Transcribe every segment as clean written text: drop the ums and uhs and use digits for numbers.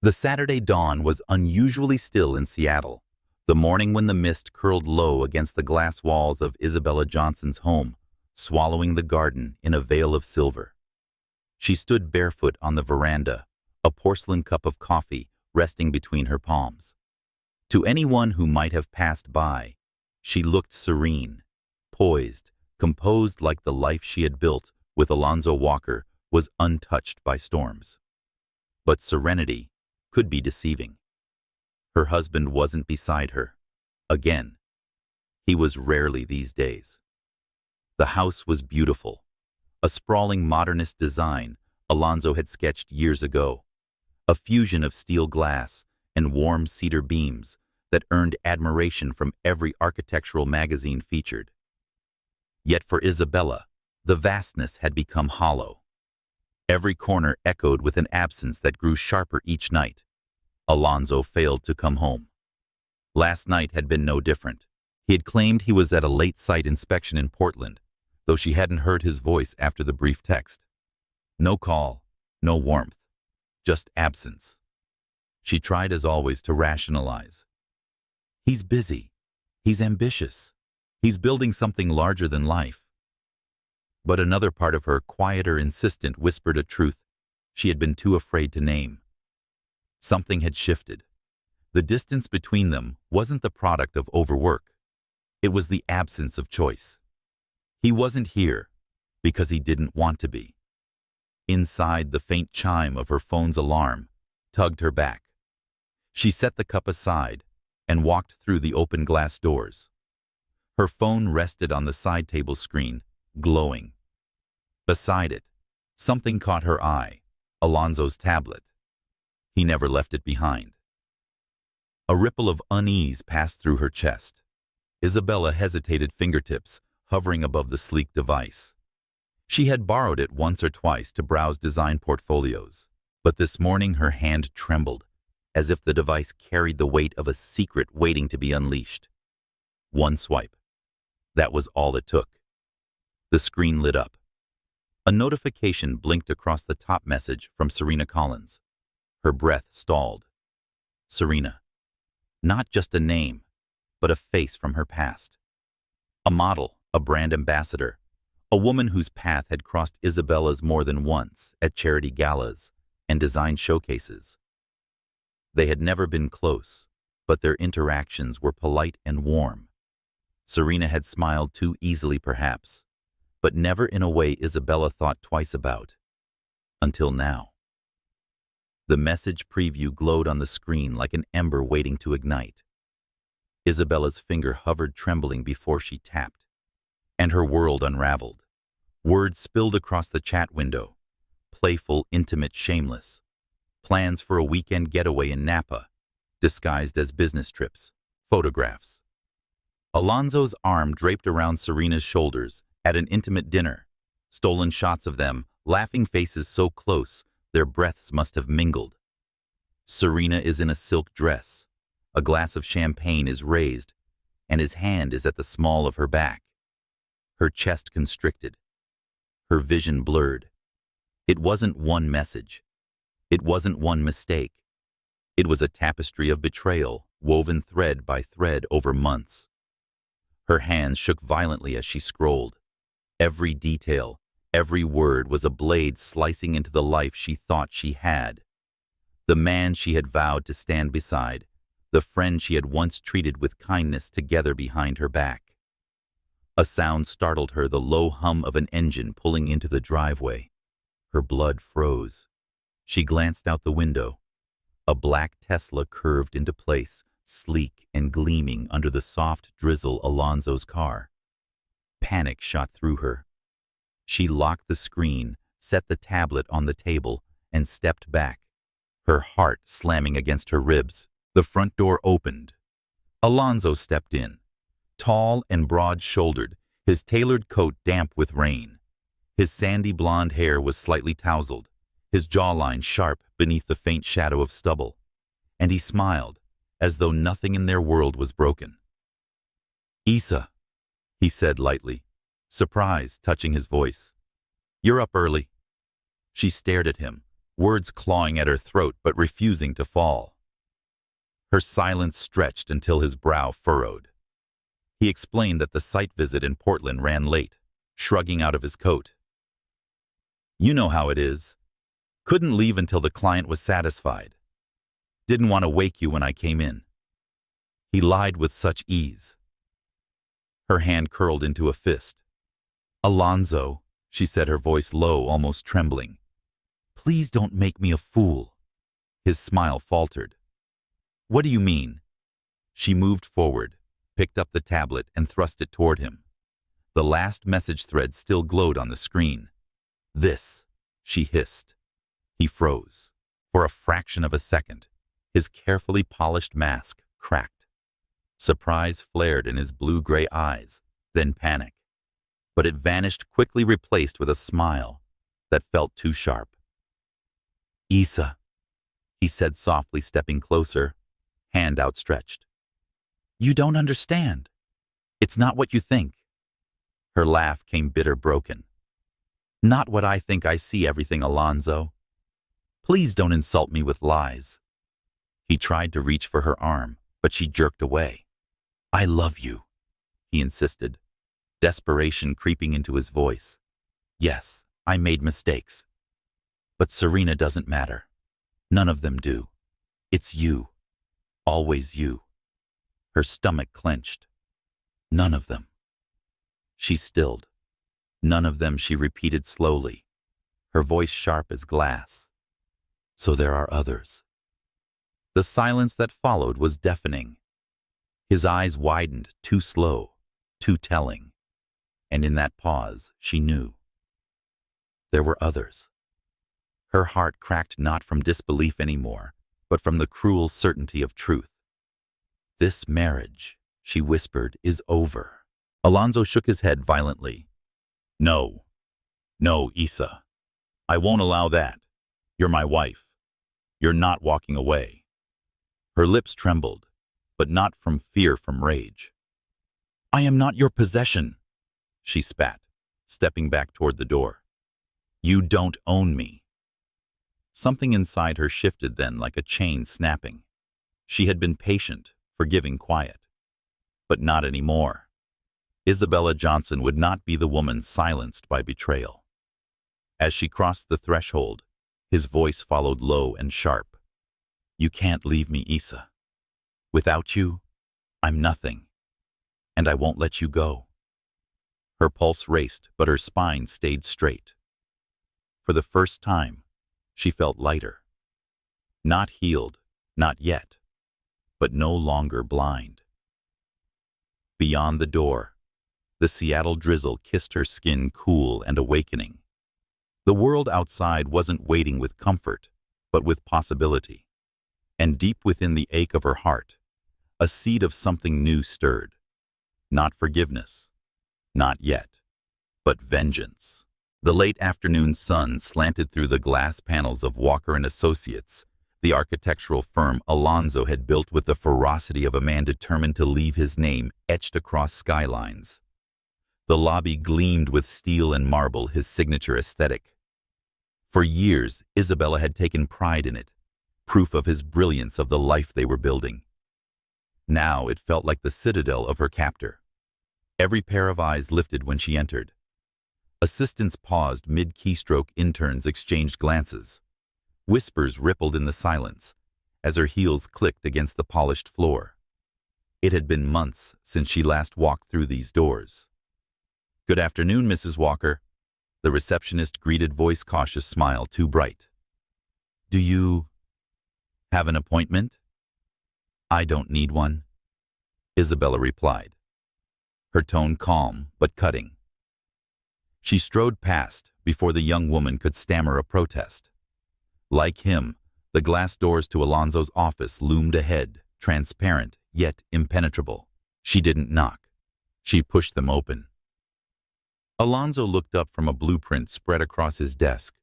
The Saturday dawn was unusually still in Seattle, the morning when the mist curled low against the glass walls of Isabella Johnson's home, swallowing the garden in a veil of silver. She stood barefoot on the veranda, a porcelain cup of coffee resting between her palms. To anyone who might have passed by, she looked serene, poised, composed, like the life she had built with Alonzo Walker was untouched by storms. But serenity could be deceiving. Her husband wasn't beside her. Again. He was rarely these days. The house was beautiful, a sprawling modernist design Alonzo had sketched years ago, a fusion of steel glass and warm cedar beams that earned admiration from every architectural magazine featured. Yet for Isabella, the vastness had become hollow. Every corner echoed with an absence that grew sharper each night. Alonzo failed to come home. Last night had been no different. He had claimed he was at a late site inspection in Portland, though she hadn't heard his voice after the brief text. No call, no warmth, just absence. She tried as always to rationalize. He's busy. He's ambitious. He's building something larger than life. But another part of her, quieter, insistent, whispered a truth she had been too afraid to name. Something had shifted. The distance between them wasn't the product of overwork. It was the absence of choice. He wasn't here because he didn't want to be. Inside, the faint chime of her phone's alarm tugged her back. She set the cup aside and walked through the open glass doors. Her phone rested on the side table screen, glowing. Beside it, something caught her eye, Alonzo's tablet. He never left it behind. A ripple of unease passed through her chest. Isabella hesitated, fingertips hovering above the sleek device. She had borrowed it once or twice to browse design portfolios, but this morning her hand trembled, as if the device carried the weight of a secret waiting to be unleashed. One swipe. That was all it took. The screen lit up. A notification blinked across the top, message from Serena Collins. Her breath stalled. Serena. Not just a name, but a face from her past. A model, a brand ambassador, a woman whose path had crossed Isabella's more than once at charity galas and design showcases. They had never been close, but their interactions were polite and warm. Serena had smiled too easily, perhaps, but never in a way Isabella thought twice about. Until now. The message preview glowed on the screen like an ember waiting to ignite. Isabella's finger hovered, trembling, before she tapped, and her world unraveled. Words spilled across the chat window. Playful, intimate, shameless. Plans for a weekend getaway in Napa, disguised as business trips. Photographs. Alonzo's arm draped around Serena's shoulders at an intimate dinner. Stolen shots of them, laughing faces so close, their breaths must have mingled. Serena is in a silk dress. A glass of champagne is raised, and his hand is at the small of her back. Her chest constricted. Her vision blurred. It wasn't one message. It wasn't one mistake. It was a tapestry of betrayal, woven thread by thread over months. Her hands shook violently as she scrolled. Every detail, every word was a blade slicing into the life she thought she had. The man she had vowed to stand beside, the friend she had once treated with kindness, together behind her back. A sound startled her, the low hum of an engine pulling into the driveway. Her blood froze. She glanced out the window. A black Tesla curved into place, sleek and gleaming under the soft drizzle Alonzo's car. Panic shot through her. She locked the screen, set the tablet on the table, and stepped back, her heart slamming against her ribs. The front door opened. Alonzo stepped in, tall and broad-shouldered, his tailored coat damp with rain. His sandy blonde hair was slightly tousled, his jawline sharp beneath the faint shadow of stubble, and he smiled, as though nothing in their world was broken. "Isa," he said lightly, surprise touching his voice. "You're up early." She stared at him, words clawing at her throat but refusing to fall. Her silence stretched until his brow furrowed. He explained that the site visit in Portland ran late, shrugging out of his coat. "You know how it is. Couldn't leave until the client was satisfied. Didn't want to wake you when I came in." He lied with such ease. Her hand curled into a fist. "Alonzo," she said, her voice low, almost trembling. "Please don't make me a fool." His smile faltered. "What do you mean?" She moved forward, picked up the tablet, and thrust it toward him. The last message thread still glowed on the screen. "This," she hissed. He froze. For a fraction of a second, his carefully polished mask cracked. Surprise flared in his blue-gray eyes, then panic. But it vanished, quickly replaced with a smile that felt too sharp. "Isa," he said softly, stepping closer, hand outstretched. "You don't understand. It's not what you think." Her laugh came bitter, broken. "Not what I think I see everything, Alonzo. Please don't insult me with lies." He tried to reach for her arm, but she jerked away. "I love you," he insisted, desperation creeping into his voice. "Yes, I made mistakes. But Serena doesn't matter. None of them do. It's you. Always you." Her stomach clenched. "None of them." She stilled. "None of them," she repeated slowly, her voice sharp as glass. "So there are others." The silence that followed was deafening. His eyes widened, too slow, too telling. And in that pause, she knew. There were others. Her heart cracked not from disbelief anymore, but from the cruel certainty of truth. "This marriage," she whispered, "is over." Alonzo shook his head violently. "No. No, Isa. I won't allow that. You're my wife. You're not walking away." Her lips trembled, but not from fear, from rage. "I am not your possession," she spat, stepping back toward the door. "You don't own me." Something inside her shifted then, like a chain snapping. She had been patient, forgiving, quiet. But not anymore. Isabella Johnson would not be the woman silenced by betrayal. As she crossed the threshold, his voice followed, low and sharp. "You can't leave me, Isa. Without you, I'm nothing. And I won't let you go." Her pulse raced, but her spine stayed straight. For the first time, she felt lighter. Not healed, not yet, but no longer blind. Beyond the door, the Seattle drizzle kissed her skin, cool and awakening. The world outside wasn't waiting with comfort, but with possibility. And deep within the ache of her heart, a seed of something new stirred. Not forgiveness, not yet, but vengeance. The late afternoon sun slanted through the glass panels of Walker & Associates, the architectural firm Alonzo had built with the ferocity of a man determined to leave his name etched across skylines. The lobby gleamed with steel and marble, his signature aesthetic. For years, Isabella had taken pride in it, proof of his brilliance, of the life they were building. Now it felt like the citadel of her captor. Every pair of eyes lifted when she entered. Assistants paused mid-keystroke, interns exchanged glances. Whispers rippled in the silence as her heels clicked against the polished floor. It had been months since she last walked through these doors. "Good afternoon, Mrs. Walker," the receptionist greeted, voice cautious, smile too bright. "Do you have an appointment?" "I don't need one," Isabella replied, her tone calm but cutting. She strode past before the young woman could stammer a protest. Like him, the glass doors to Alonzo's office loomed ahead, transparent yet impenetrable. She didn't knock. She pushed them open. Alonzo looked up from a blueprint spread across his desk,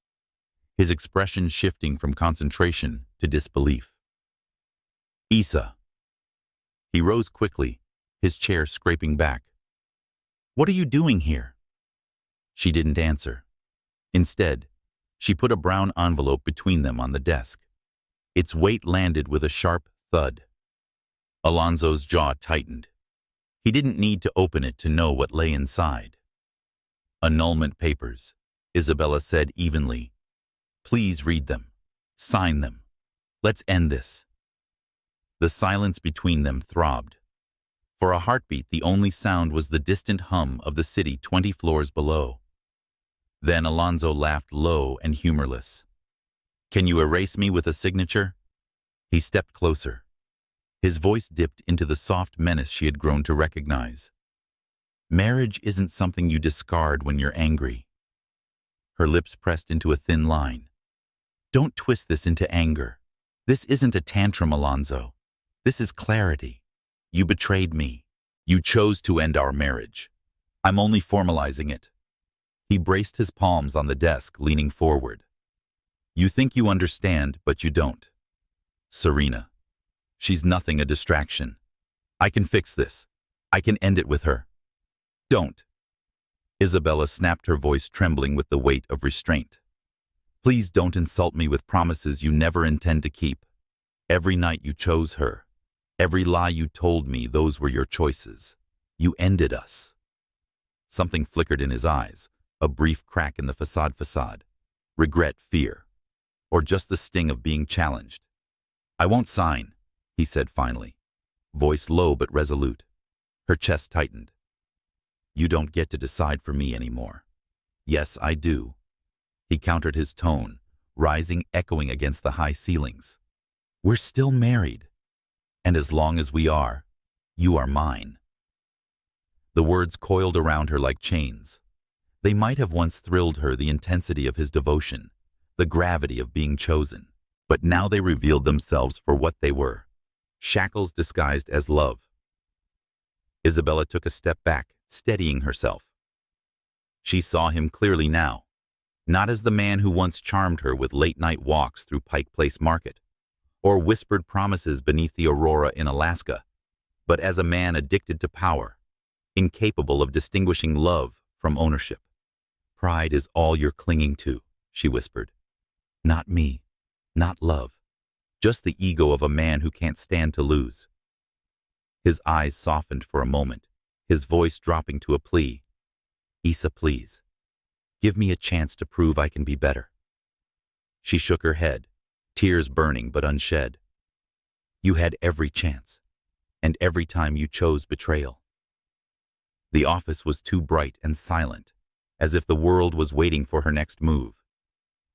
his expression shifting from concentration to disbelief. "Isa." He rose quickly, his chair scraping back. "What are you doing here?" She didn't answer. Instead, She put a brown envelope between them on the desk. Its weight landed with a sharp thud. Alonso's jaw tightened. He didn't need to open it to know what lay inside. Annulment papers, Isabella said evenly. Please read them. Sign them. Let's end this. The silence between them throbbed. For a heartbeat, the only sound was the distant hum of the city 20 floors below. Then Alonso laughed low and humorless. Can you erase me with a signature? He stepped closer. His voice dipped into the soft menace she had grown to recognize. Marriage isn't something you discard when you're angry. Her lips pressed into a thin line. Don't twist this into anger. This isn't a tantrum, Alonso. This is clarity. You betrayed me. You chose to end our marriage. I'm only formalizing it. He braced his palms on the desk, leaning forward. You think you understand, but you don't. Serena. She's nothing a distraction. I can fix this. I can end it with her. Don't. Isabella snapped, her voice trembling with the weight of restraint. Please don't insult me with promises you never intend to keep. Every night you chose her. Every lie you told me, those were your choices. You ended us. Something flickered in his eyes, a brief crack in the facade. Regret, fear, or just the sting of being challenged. I won't sign, he said finally, voice low but resolute. Her chest tightened. You don't get to decide for me anymore. Yes, I do. He countered, his tone, rising, echoing against the high ceilings. We're still married. And as long as we are, you are mine. The words coiled around her like chains. They might have once thrilled her, the intensity of his devotion, the gravity of being chosen, but now they revealed themselves for what they were, shackles disguised as love. Isabella took a step back, steadying herself. She saw him clearly now, not as the man who once charmed her with late-night walks through Pike Place Market, or whispered promises beneath the aurora in Alaska, but as a man addicted to power, incapable of distinguishing love from ownership. Pride is all you're clinging to, she whispered. Not me, not love, just the ego of a man who can't stand to lose. His eyes softened for a moment, his voice dropping to a plea. Isa, please, give me a chance to prove I can be better. She shook her head, tears burning but unshed. You had every chance, and every time you chose betrayal. The office was too bright and silent, as if the world was waiting for her next move.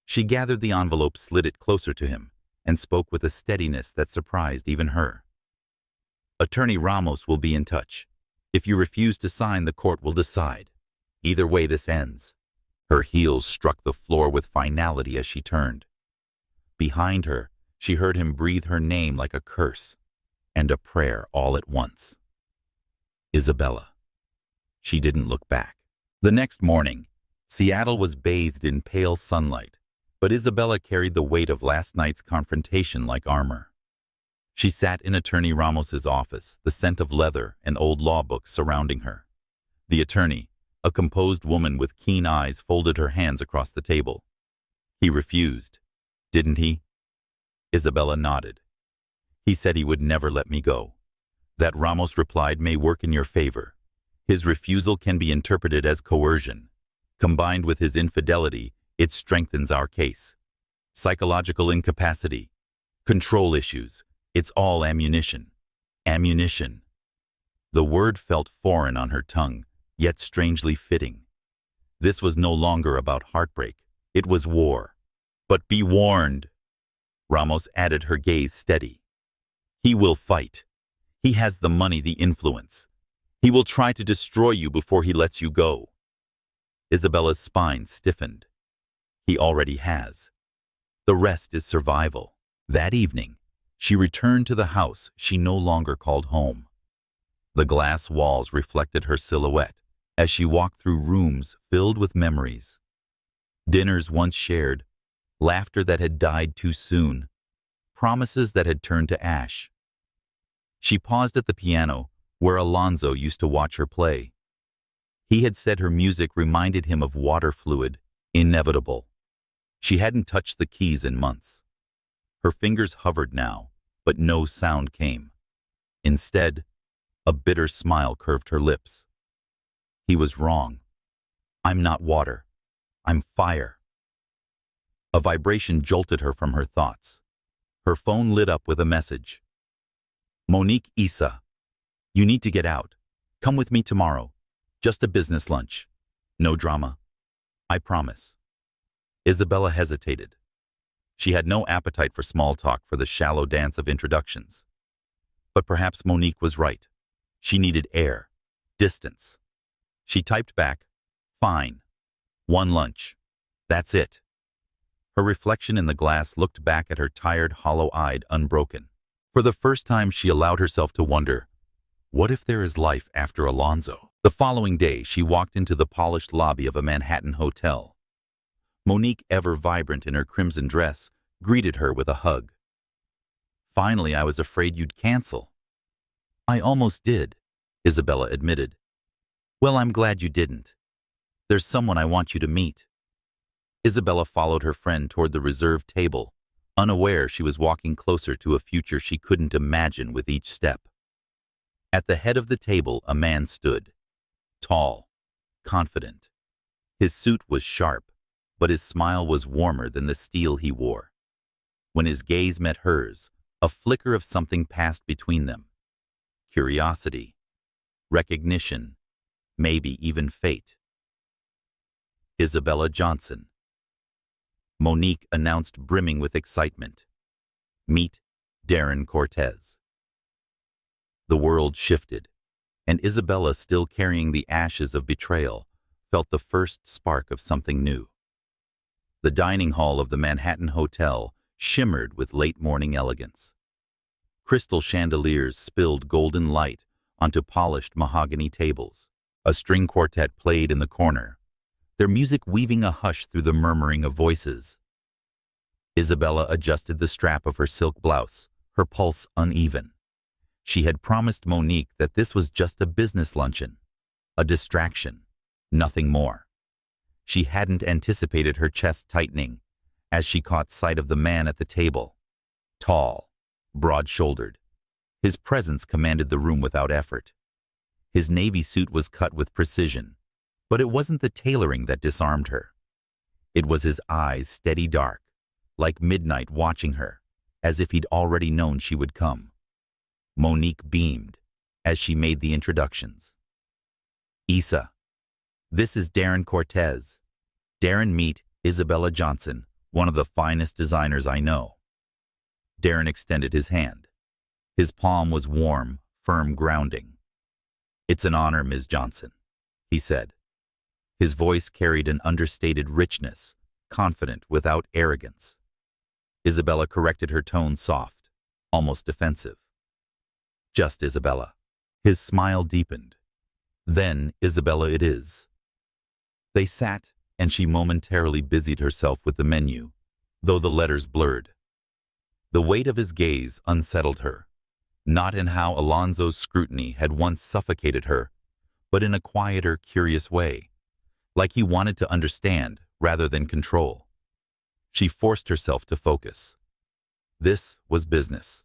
She gathered the envelope, slid it closer to him, and spoke with a steadiness that surprised even her. Attorney Ramos will be in touch. If you refuse to sign, the court will decide. Either way, this ends. Her heels struck the floor with finality as she turned. Behind her, she heard him breathe her name like a curse and a prayer all at once. Isabella. She didn't look back. The next morning, Seattle was bathed in pale sunlight, but Isabella carried the weight of last night's confrontation like armor. She sat in Attorney Ramos's office, the scent of leather and old law books surrounding her. The attorney, a composed woman with keen eyes, folded her hands across the table. He refused, didn't he? Isabella nodded. He said he would never let me go. That, Ramos replied, may work in your favor. His refusal can be interpreted as coercion. Combined with his infidelity, it strengthens our case. Psychological incapacity, control issues, it's all ammunition. Ammunition. The word felt foreign on her tongue, yet strangely fitting. This was no longer about heartbreak. It was war. But be warned. Ramos added, her gaze steady. He will fight. He has the money, the influence. He will try to destroy you before he lets you go. Isabella's spine stiffened. He already has. The rest is survival. That evening, she returned to the house she no longer called home. The glass walls reflected her silhouette as she walked through rooms filled with memories. Dinners once shared, laughter that had died too soon, promises that had turned to ash. She paused at the piano, where Alonso used to watch her play. He had said her music reminded him of water fluid, inevitable. She hadn't touched the keys in months. Her fingers hovered now, but no sound came. Instead, a bitter smile curved her lips. He was wrong. I'm not water. I'm fire. A vibration jolted her from her thoughts. Her phone lit up with a message. Monique Issa. You need to get out. Come with me tomorrow. Just a business lunch. No drama. I promise. Isabella hesitated. She had no appetite for small talk, for the shallow dance of introductions. But perhaps Monique was right. She needed air, distance. She typed back, fine. One lunch. That's it. Her reflection in the glass looked back at her tired, hollow-eyed, unbroken. For the first time, she allowed herself to wonder, what if there is life after Alonzo? The following day, she walked into the polished lobby of a Manhattan hotel. Monique, ever vibrant in her crimson dress, greeted her with a hug. Finally, I was afraid you'd cancel. I almost did, Isabella admitted. Well, I'm glad you didn't. There's someone I want you to meet. Isabella followed her friend toward the reserved table, unaware she was walking closer to a future she couldn't imagine with each step. At the head of the table, a man stood. Tall, confident. His suit was sharp, but his smile was warmer than the steel he wore. When his gaze met hers, a flicker of something passed between them. Curiosity, recognition, maybe even fate. Isabella Johnson. Monique announced, brimming with excitement. Meet Darren Cortez. The world shifted, and Isabella, still carrying the ashes of betrayal, felt the first spark of something new. The dining hall of the Manhattan Hotel shimmered with late-morning elegance. Crystal chandeliers spilled golden light onto polished mahogany tables. A string quartet played in the corner, their music weaving a hush through the murmuring of voices. Isabella adjusted the strap of her silk blouse, her pulse uneven. She had promised Monique that this was just a business luncheon, a distraction, nothing more. She hadn't anticipated her chest tightening as she caught sight of the man at the table. Tall, broad-shouldered. His presence commanded the room without effort. His navy suit was cut with precision, but it wasn't the tailoring that disarmed her. It was his eyes, steady dark, like midnight watching her, as if he'd already known she would come. Monique beamed as she made the introductions. Issa, this is Darren Cortez. Darren, meet Isabella Johnson, one of the finest designers I know. Darren extended his hand. His palm was warm, firm, grounding. It's an honor, Ms. Johnson, he said. His voice carried an understated richness, confident without arrogance. Isabella corrected her tone, soft, almost defensive. Just Isabella. His smile deepened. Then, Isabella it is. They sat, and she momentarily busied herself with the menu, though the letters blurred. The weight of his gaze unsettled her, not in how Alonzo's scrutiny had once suffocated her, but in a quieter, curious way, like he wanted to understand rather than control. She forced herself to focus. This was business.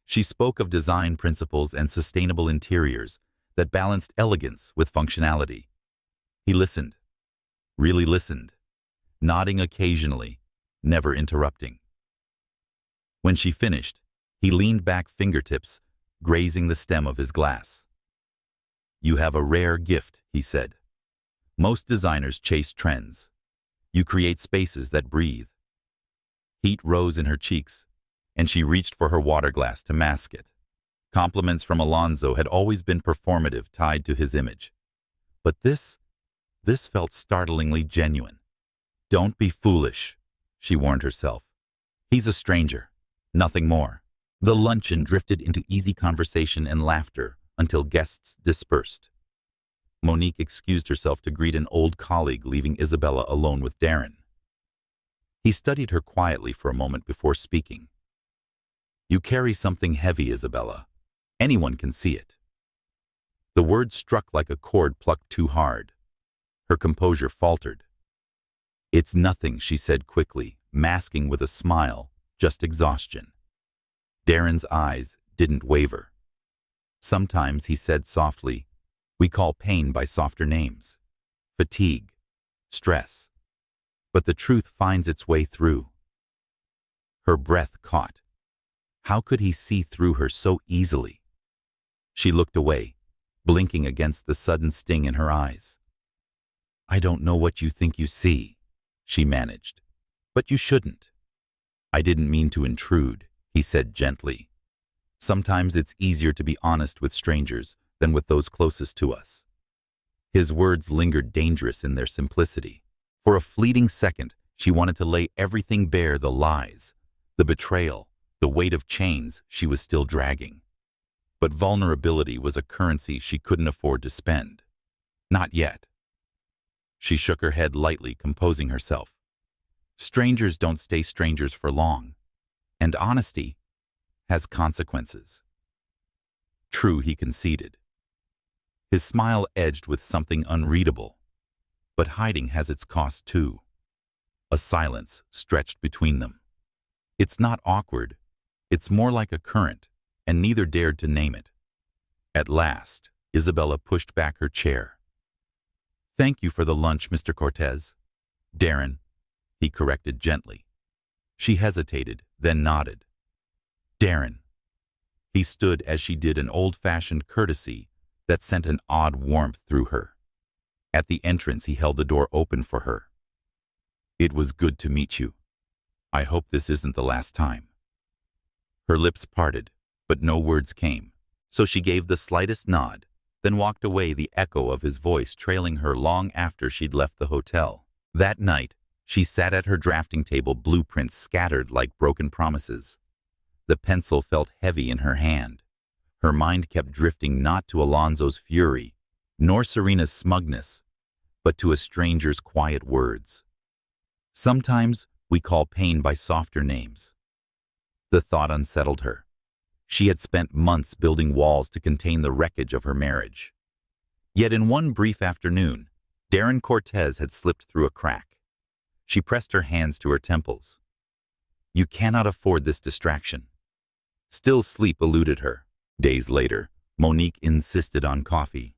She spoke of design principles and sustainable interiors that balanced elegance with functionality. He listened, really listened, nodding occasionally, never interrupting. When she finished, he leaned back, fingertips grazing the stem of his glass. You have a rare gift, he said. Most designers chase trends. You create spaces that breathe. Heat rose in her cheeks, and she reached for her water glass to mask it. Compliments from Alonzo had always been performative, tied to his image. But this felt startlingly genuine. Don't be foolish, she warned herself. He's a stranger, nothing more. The luncheon drifted into easy conversation and laughter until guests dispersed. Monique excused herself to greet an old colleague, leaving Isabella alone with Darren. He studied her quietly for a moment before speaking. You carry something heavy, Isabella. Anyone can see it. The words struck like a cord plucked too hard. Her composure faltered. "It's nothing," she said quickly, masking with a smile, "just exhaustion." Darren's eyes didn't waver. "Sometimes," he said softly, "we call pain by softer names. Fatigue, stress. But the truth finds its way through." Her breath caught. How could he see through her so easily? She looked away, blinking against the sudden sting in her eyes. "I don't know what you think you see," she managed, "but you shouldn't." "I didn't mean to intrude," he said gently. "Sometimes it's easier to be honest with strangers than with those closest to us." His words lingered dangerous in their simplicity. For a fleeting second, she wanted to lay everything bare, the lies, the betrayal, the weight of chains she was still dragging. But vulnerability was a currency she couldn't afford to spend. Not yet. She shook her head lightly, composing herself. Strangers don't stay strangers for long, and honesty has consequences. True, he conceded. His smile edged with something unreadable. But hiding has its cost too. A silence stretched between them. It's not awkward. It's more like a current, and neither dared to name it. At last, Isabella pushed back her chair. "Thank you for the lunch, Mr. Cortez." "Darren," he corrected gently. She hesitated, then nodded. "Darren." He stood as she did, an old-fashioned courtesy that sent an odd warmth through her. At the entrance, he held the door open for her. "It was good to meet you. I hope this isn't the last time." Her lips parted, but no words came, so she gave the slightest nod, then walked away, the echo of his voice trailing her long after she'd left the hotel. That night, she sat at her drafting table, blueprints scattered like broken promises. The pencil felt heavy in her hand. Her mind kept drifting not to Alonzo's fury, nor Serena's smugness, but to a stranger's quiet words. "Sometimes we call pain by softer names." The thought unsettled her. She had spent months building walls to contain the wreckage of her marriage. Yet in one brief afternoon, Darren Cortez had slipped through a crack. She pressed her hands to her temples. "You cannot afford this distraction." Still, sleep eluded her. Days later, Monique insisted on coffee.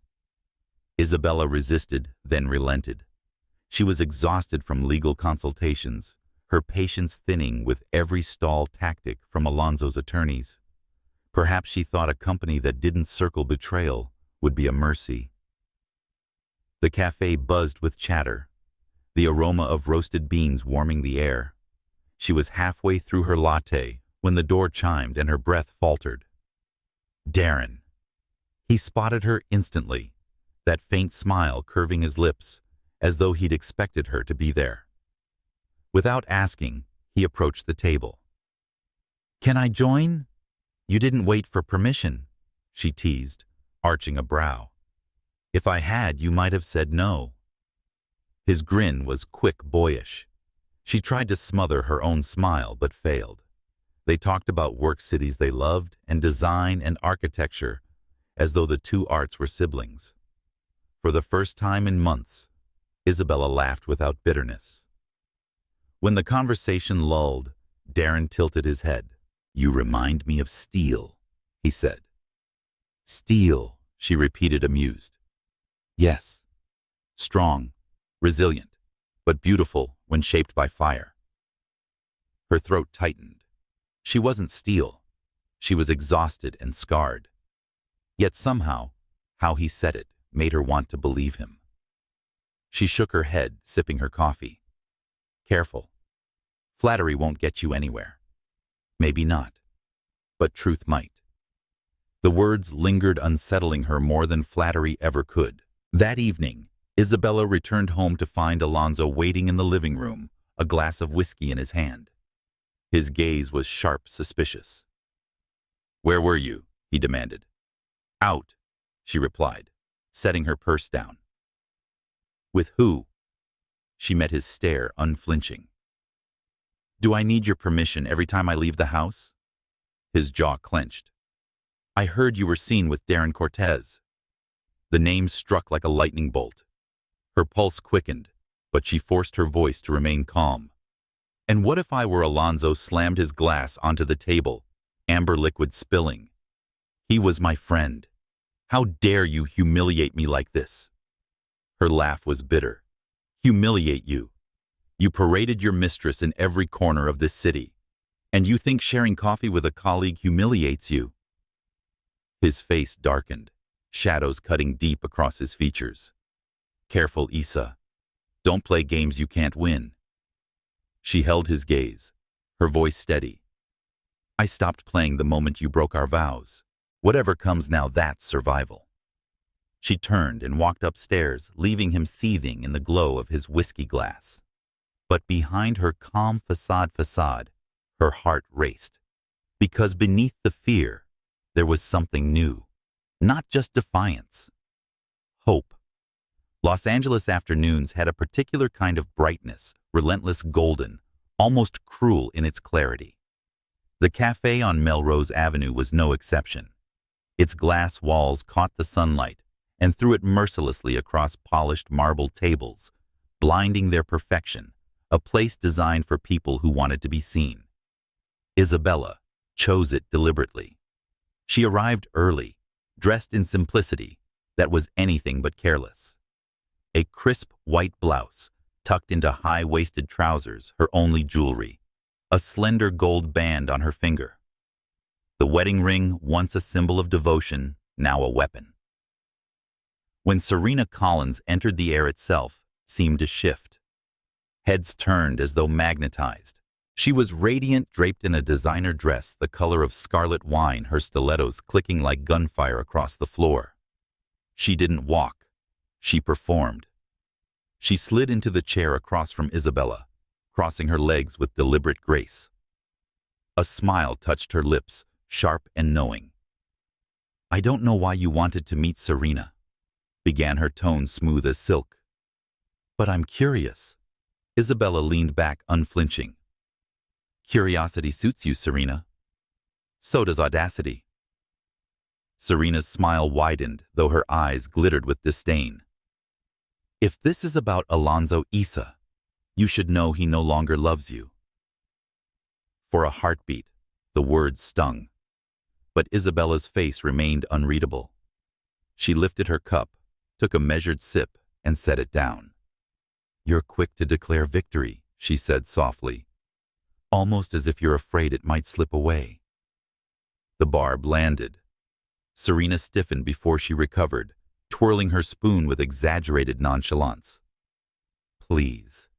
Isabella resisted, then relented. She was exhausted from legal consultations, her patience thinning with every stall tactic from Alonzo's attorneys. Perhaps she thought a company that didn't circle betrayal would be a mercy. The cafe buzzed with chatter, the aroma of roasted beans warming the air. She was halfway through her latte when the door chimed and her breath faltered. Darren. He spotted her instantly, that faint smile curving his lips, as though he'd expected her to be there. Without asking, he approached the table. "Can I join?" "You didn't wait for permission," she teased, arching a brow. "If I had, you might have said no." His grin was quick, boyish. She tried to smother her own smile, but failed. They talked about work cities they loved, and design and architecture, as though the two arts were siblings. For the first time in months, Isabella laughed without bitterness. When the conversation lulled, Darren tilted his head. "You remind me of steel," he said. "Steel," she repeated, amused. "Yes. Strong, resilient, but beautiful when shaped by fire." Her throat tightened. She wasn't steel. She was exhausted and scarred. Yet somehow, how he said it made her want to believe him. She shook her head, sipping her coffee. "Careful. Flattery won't get you anywhere." "Maybe not. But truth might." The words lingered, unsettling her more than flattery ever could. That evening, Isabella returned home to find Alonzo waiting in the living room, a glass of whiskey in his hand. His gaze was sharp, suspicious. "Where were you?" he demanded. "Out," she replied, setting her purse down. "With who?" She met his stare, unflinching. "Do I need your permission every time I leave the house?" His jaw clenched. "I heard you were seen with Darren Cortez." The name struck like a lightning bolt. Her pulse quickened. but she forced her voice to remain calm. And what if I were Alonzo slammed his glass onto the table, amber liquid spilling? He was my friend. How dare you humiliate me like this? Her laugh was bitter. Humiliate you? You paraded your mistress in every corner of this city, and you think sharing coffee with a colleague humiliates you? His face darkened, shadows cutting deep across his features. Careful, Isa. Don't play games you can't win. She held his gaze, her voice steady. I stopped playing the moment you broke our vows. Whatever comes now, that's survival. She turned and walked upstairs, leaving him seething in the glow of his whiskey glass. But behind her calm facade, her heart raced. Because beneath the fear, there was something new. Not just defiance. Hope. Los Angeles afternoons had a particular kind of brightness, relentless golden, almost cruel in its clarity. The cafe on Melrose Avenue was no exception. Its glass walls caught the sunlight and threw it mercilessly across polished marble tables, blinding their perfection, a place designed for people who wanted to be seen. Isabella chose it deliberately. She arrived early, dressed in simplicity that was anything but careless. A crisp white blouse, tucked into high-waisted trousers, her only jewelry, a slender gold band on her finger. The wedding ring, once a symbol of devotion, now a weapon. When Serena Collins entered, the air itself seemed to shift. Heads turned as though magnetized. She was radiant, draped in a designer dress the color of scarlet wine, her stilettos clicking like gunfire across the floor. She didn't walk. She performed. She slid into the chair across from Isabella, crossing her legs with deliberate grace. A smile touched her lips, sharp and knowing. I don't know why you wanted to meet Serena, began, her tone smooth as silk. But I'm curious. Isabella leaned back, unflinching. Curiosity suits you, Serena. So does audacity. Serena's smile widened, though her eyes glittered with disdain. If this is about Alonzo Isa, you should know he no longer loves you. For a heartbeat, the words stung. But Isabella's face remained unreadable. She lifted her cup, took a measured sip, and set it down. You're quick to declare victory, she said softly, almost as if you're afraid it might slip away. The barb landed. Serena stiffened before she recovered, twirling her spoon with exaggerated nonchalance. Please.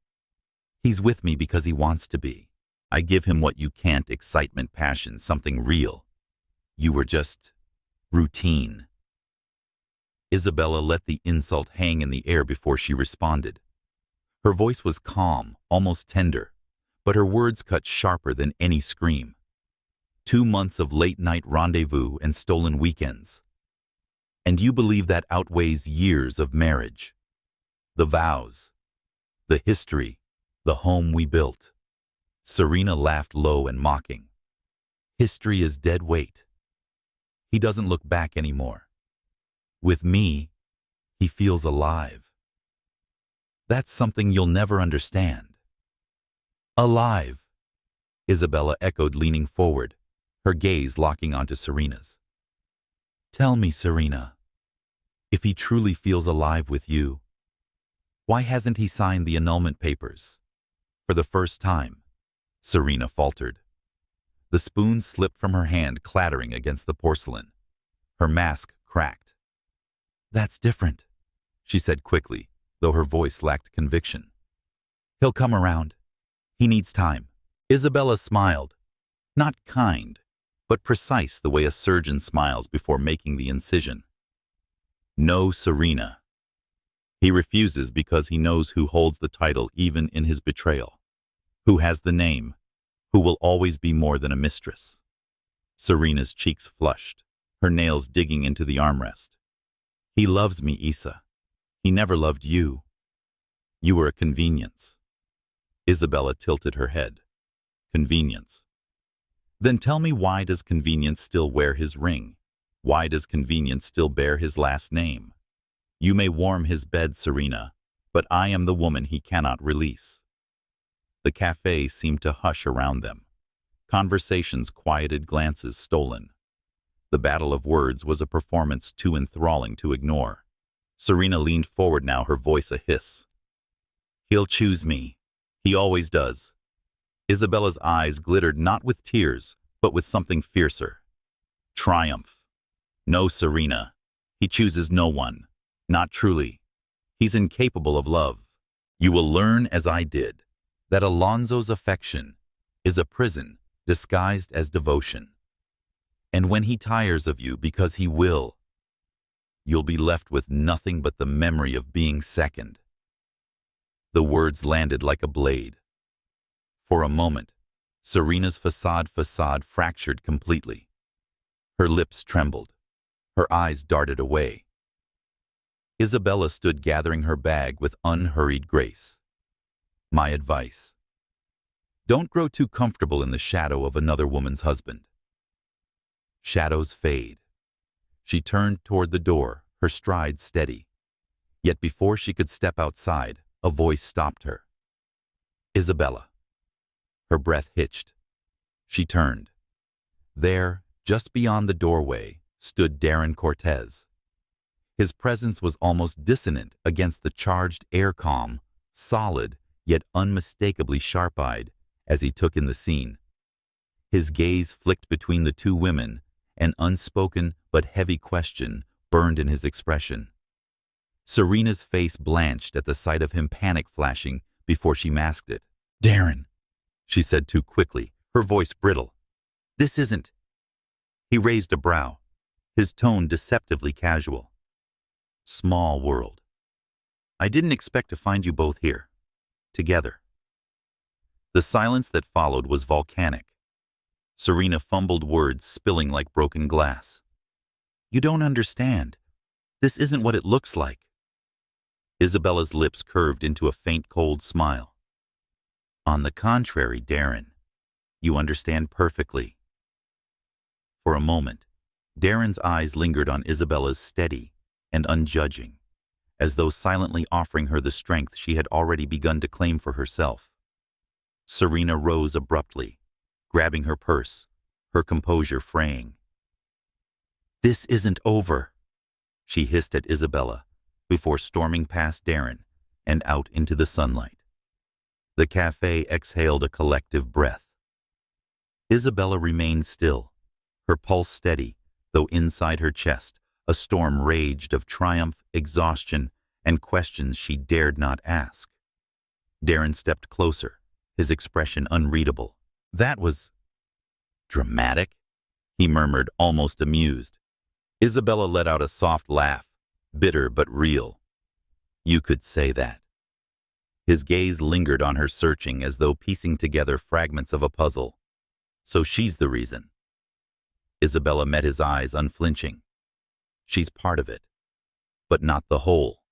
He's with me because he wants to be. I give him what you can't, excitement, passion, something real. You were just routine. Isabella let the insult hang in the air before she responded. Her voice was calm, almost tender, but her words cut sharper than any scream. 2 months of late-night rendezvous and stolen weekends. And you believe that outweighs years of marriage. The vows, the history, the home we built. Serena laughed low and mocking. History is dead weight. He doesn't look back anymore. With me, he feels alive. That's something you'll never understand. Alive, Isabella echoed, leaning forward, her gaze locking onto Serena's. Tell me, Serena, if he truly feels alive with you, why hasn't he signed the annulment papers? For the first time, Serena faltered. The spoon slipped from her hand, clattering against the porcelain. Her mask cracked. That's different, she said quickly, though her voice lacked conviction. He'll come around. He needs time. Isabella smiled. Not kind, but precise, the way a surgeon smiles before making the incision. No, Serena. He refuses because he knows who holds the title even in his betrayal, who has the name, who will always be more than a mistress. Serena's cheeks flushed, her nails digging into the armrest. He loves me, Isa. He never loved you. You were a convenience. Isabella tilted her head. Convenience. Then tell me, why does Convenience still wear his ring? Why does Convenience still bear his last name? You may warm his bed, Serena, but I am the woman he cannot release. The cafe seemed to hush around them. Conversations quieted, glances stolen. The battle of words was a performance too enthralling to ignore. Serena leaned forward now, her voice a hiss. He'll choose me. He always does. Isabella's eyes glittered not with tears, but with something fiercer. Triumph. No, Serena. He chooses no one. Not truly. He's incapable of love. You will learn, as I did, that Alonzo's affection is a prison disguised as devotion. And when he tires of you, because he will, you'll be left with nothing but the memory of being second. The words landed like a blade. For a moment, Serena's facade fractured completely. Her lips trembled. Her eyes darted away. Isabella stood gathering her bag with unhurried grace. My advice: don't grow too comfortable in the shadow of another woman's husband. Shadows fade. She turned toward the door, her stride steady. Yet before she could step outside, a voice stopped her. Isabella. Her breath hitched. She turned. There, just beyond the doorway, stood Darren Cortez. His presence was almost dissonant against the charged air, calm, solid, yet unmistakably sharp-eyed as he took in the scene. His gaze flicked between the two women, an unspoken but heavy question burned in his expression. Serena's face blanched at the sight of him, panic flashing before she masked it. Darren, she said too quickly, her voice brittle. This isn't. He raised a brow, his tone deceptively casual. Small world. I didn't expect to find you both here, together. The silence that followed was volcanic. Serena fumbled words, spilling like broken glass. You don't understand. This isn't what it looks like. Isabella's lips curved into a faint, cold smile. On the contrary, Darren, you understand perfectly. For a moment, Darren's eyes lingered on Isabella's, steady and unjudging, as though silently offering her the strength she had already begun to claim for herself. Serena rose abruptly, grabbing her purse, her composure fraying. This isn't over, she hissed at Isabella before storming past Darren and out into the sunlight. The cafe exhaled a collective breath. Isabella remained still, her pulse steady, though inside her chest a storm raged of triumph, exhaustion, and questions she dared not ask. Darren stepped closer, his expression unreadable. That was dramatic, he murmured, almost amused. Isabella let out a soft laugh, bitter but real. You could say that. His gaze lingered on her, searching as though piecing together fragments of a puzzle. So she's the reason. Isabella met his eyes, unflinching. She's part of it, but not the whole.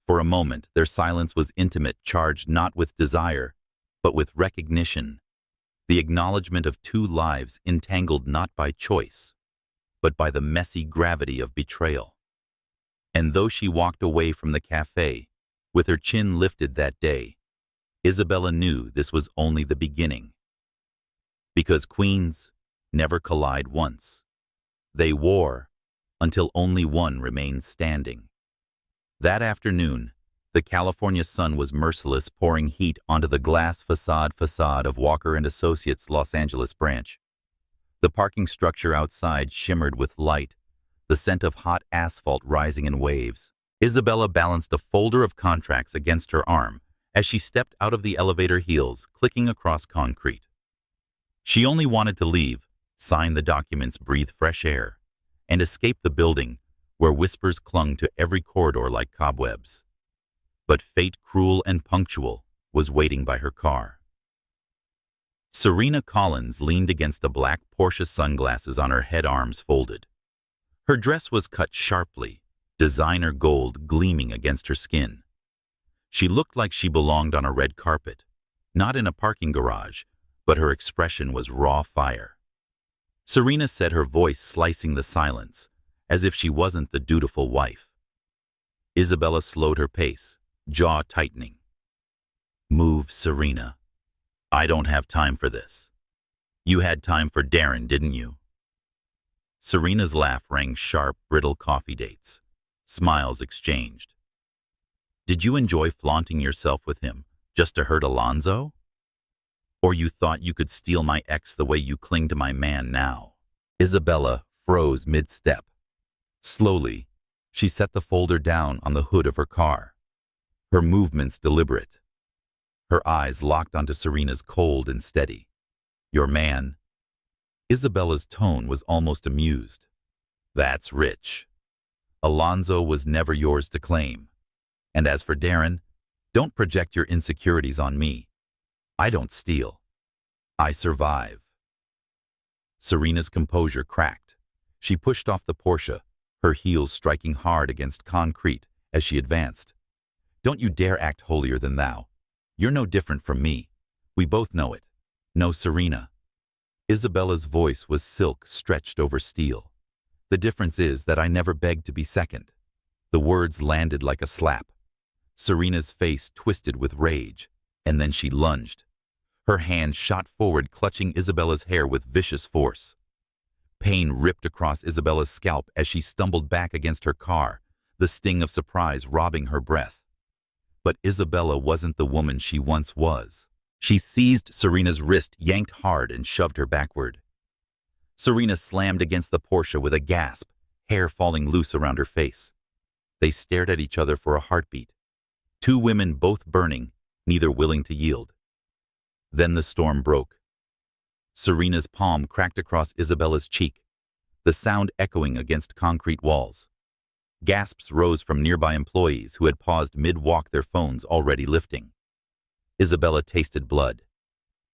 For a moment, their silence was intimate, charged not with desire, but with recognition, the acknowledgement of two lives entangled not by choice, but by the messy gravity of betrayal. And though she walked away from the cafe, with her chin lifted that day, Isabella knew this was only the beginning. Because queens never collide once. They war until only one remains standing. That afternoon, the California sun was merciless, pouring heat onto the glass facade of Walker & Associates' Los Angeles branch. The parking structure outside shimmered with light, the scent of hot asphalt rising in waves. Isabella balanced a folder of contracts against her arm as she stepped out of the elevator, heels clicking across concrete. She only wanted to leave, sign the documents, breathe fresh air, and escape the building where whispers clung to every corridor like cobwebs. But fate, cruel and punctual, was waiting by her car. Serena Collins leaned against a black Porsche, sunglasses on her head, arms folded. Her dress was cut sharply, designer gold gleaming against her skin. She looked like she belonged on a red carpet, not in a parking garage, but her expression was raw fire. Serena said, her voice slicing the silence, as if she wasn't the dutiful wife. Isabella slowed her pace, jaw tightening. Move, Serena. I don't have time for this. You had time for Darren, didn't you? Serena's laugh rang sharp, brittle coffee dates. Smiles exchanged. Did you enjoy flaunting yourself with him just to hurt Alonzo? Or you thought you could steal my ex the way you cling to my man now? Isabella froze mid-step. Slowly, she set the folder down on the hood of her car, her movements deliberate. Her eyes locked onto Serena's cold and steady. Your man? Isabella's tone was almost amused. That's rich. Alonzo was never yours to claim. And as for Darren, don't project your insecurities on me. I don't steal. I survive. Serena's composure cracked. She pushed off the Porsche, her heels striking hard against concrete as she advanced. Don't you dare act holier than thou. You're no different from me. We both know it. No, Serena. Isabella's voice was silk stretched over steel. The difference is that I never begged to be second. The words landed like a slap. Serena's face twisted with rage, and then she lunged. Her hand shot forward, clutching Isabella's hair with vicious force. Pain ripped across Isabella's scalp as she stumbled back against her car, the sting of surprise robbing her breath. But Isabella wasn't the woman she once was. She seized Serena's wrist, yanked hard, and shoved her backward. Serena slammed against the Porsche with a gasp, hair falling loose around her face. They stared at each other for a heartbeat. Two women both burning, neither willing to yield. Then the storm broke. Serena's palm cracked across Isabella's cheek, the sound echoing against concrete walls. Gasps rose from nearby employees who had paused mid-walk, their phones already lifting. Isabella tasted blood.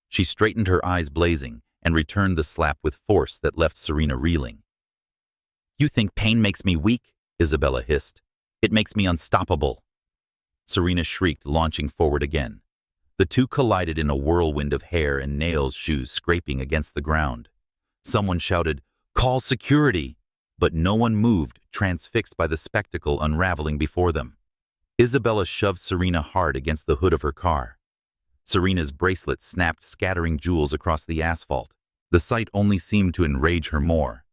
She straightened, her eyes blazing, and returned the slap with force that left Serena reeling. You think pain makes me weak? Isabella hissed. It makes me unstoppable. Serena shrieked, launching forward again. The two collided in a whirlwind of hair and nails, shoes scraping against the ground. Someone shouted, "Call security!" But no one moved, transfixed by the spectacle unraveling before them. Isabella shoved Serena hard against the hood of her car. Serena's bracelet snapped, scattering jewels across the asphalt. The sight only seemed to enrage her more.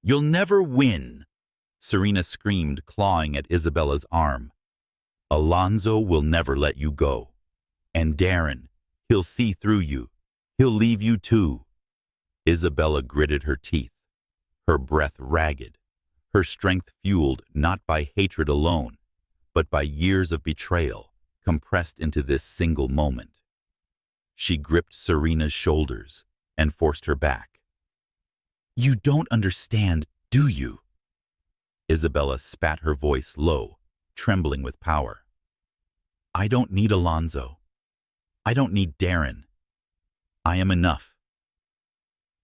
You'll never win, Serena screamed, clawing at Isabella's arm. Alonzo will never let you go. And Darren, he'll see through you. He'll leave you too. Isabella gritted her teeth, her breath ragged, her strength fueled not by hatred alone, but by years of betrayal compressed into this single moment. She gripped Serena's shoulders and forced her back. You don't understand, do you? Isabella spat, her voice low, trembling with power. I don't need Alonzo. I don't need Darren. I am enough.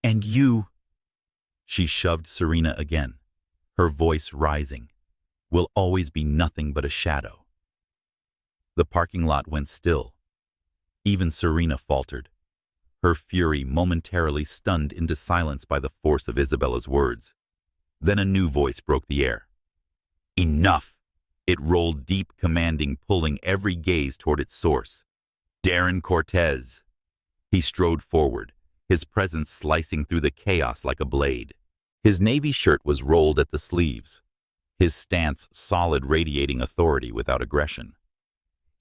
And you, she shoved Serena again, her voice rising, will always be nothing but a shadow. The parking lot went still. Even Serena faltered, her fury momentarily stunned into silence by the force of Isabella's words. Then a new voice broke the air. Enough! It rolled deep, commanding, pulling every gaze toward its source. Darren Cortez. He strode forward, his presence slicing through the chaos like a blade. His navy shirt was rolled at the sleeves, his stance solid, radiating authority without aggression.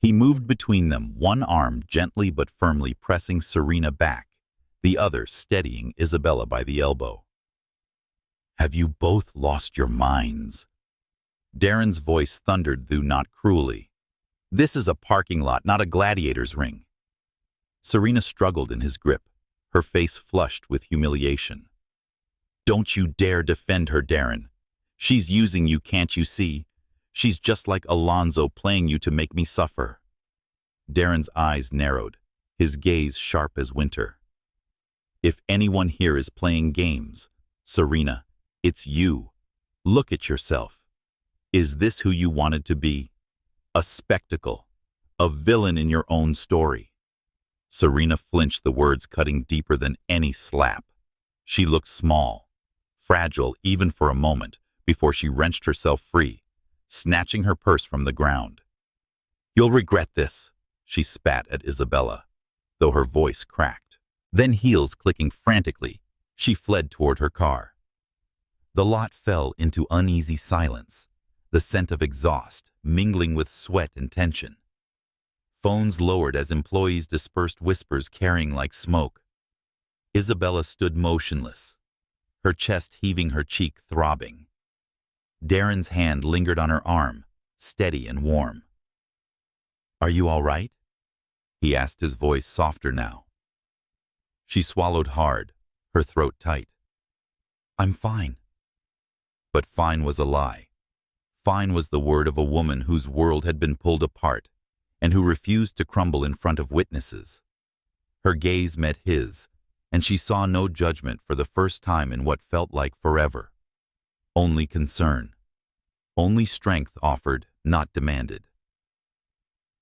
He moved between them, one arm gently but firmly pressing Serena back, the other steadying Isabella by the elbow. Have you both lost your minds? Darren's voice thundered, though not cruelly. This is a parking lot, not a gladiator's ring. Serena struggled in his grip, her face flushed with humiliation. Don't you dare defend her, Darren. She's using you, can't you see? She's just like Alonzo, playing you to make me suffer. Darren's eyes narrowed, his gaze sharp as winter. If anyone here is playing games, Serena, it's you. Look at yourself. Is this who you wanted to be? A spectacle, a villain in your own story. Serena flinched, the words cutting deeper than any slap. She looked small, fragile even for a moment, before she wrenched herself free, snatching her purse from the ground. You'll regret this, she spat at Isabella, though her voice cracked. Then, heels clicking frantically, she fled toward her car. The lot fell into uneasy silence, the scent of exhaust mingling with sweat and tension. Phones lowered as employees dispersed, whispers carrying like smoke. Isabella stood motionless, her chest heaving, her cheek throbbing. Darren's hand lingered on her arm, steady and warm. "Are you all right?" he asked, his voice softer now. She swallowed hard, her throat tight. "I'm fine." But fine was a lie. Fine was the word of a woman whose world had been pulled apart and who refused to crumble in front of witnesses. Her gaze met his, and she saw no judgment for the first time in what felt like forever. Only concern. Only strength offered, not demanded.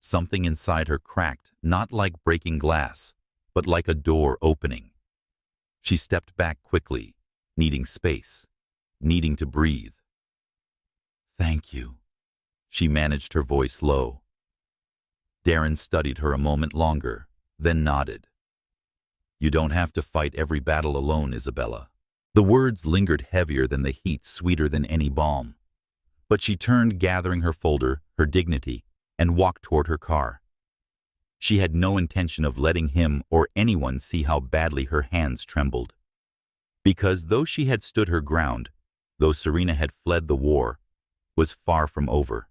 Something inside her cracked, not like breaking glass, but like a door opening. She stepped back quickly, needing space, needing to breathe. "Thank you," she managed, her voice low. Darren studied her a moment longer, then nodded. "You don't have to fight every battle alone, Isabella." The words lingered heavier than the heat, sweeter than any balm. But she turned, gathering her folder, her dignity, and walked toward her car. She had no intention of letting him or anyone see how badly her hands trembled. Because though she had stood her ground, though Serena had fled, the war was far from over.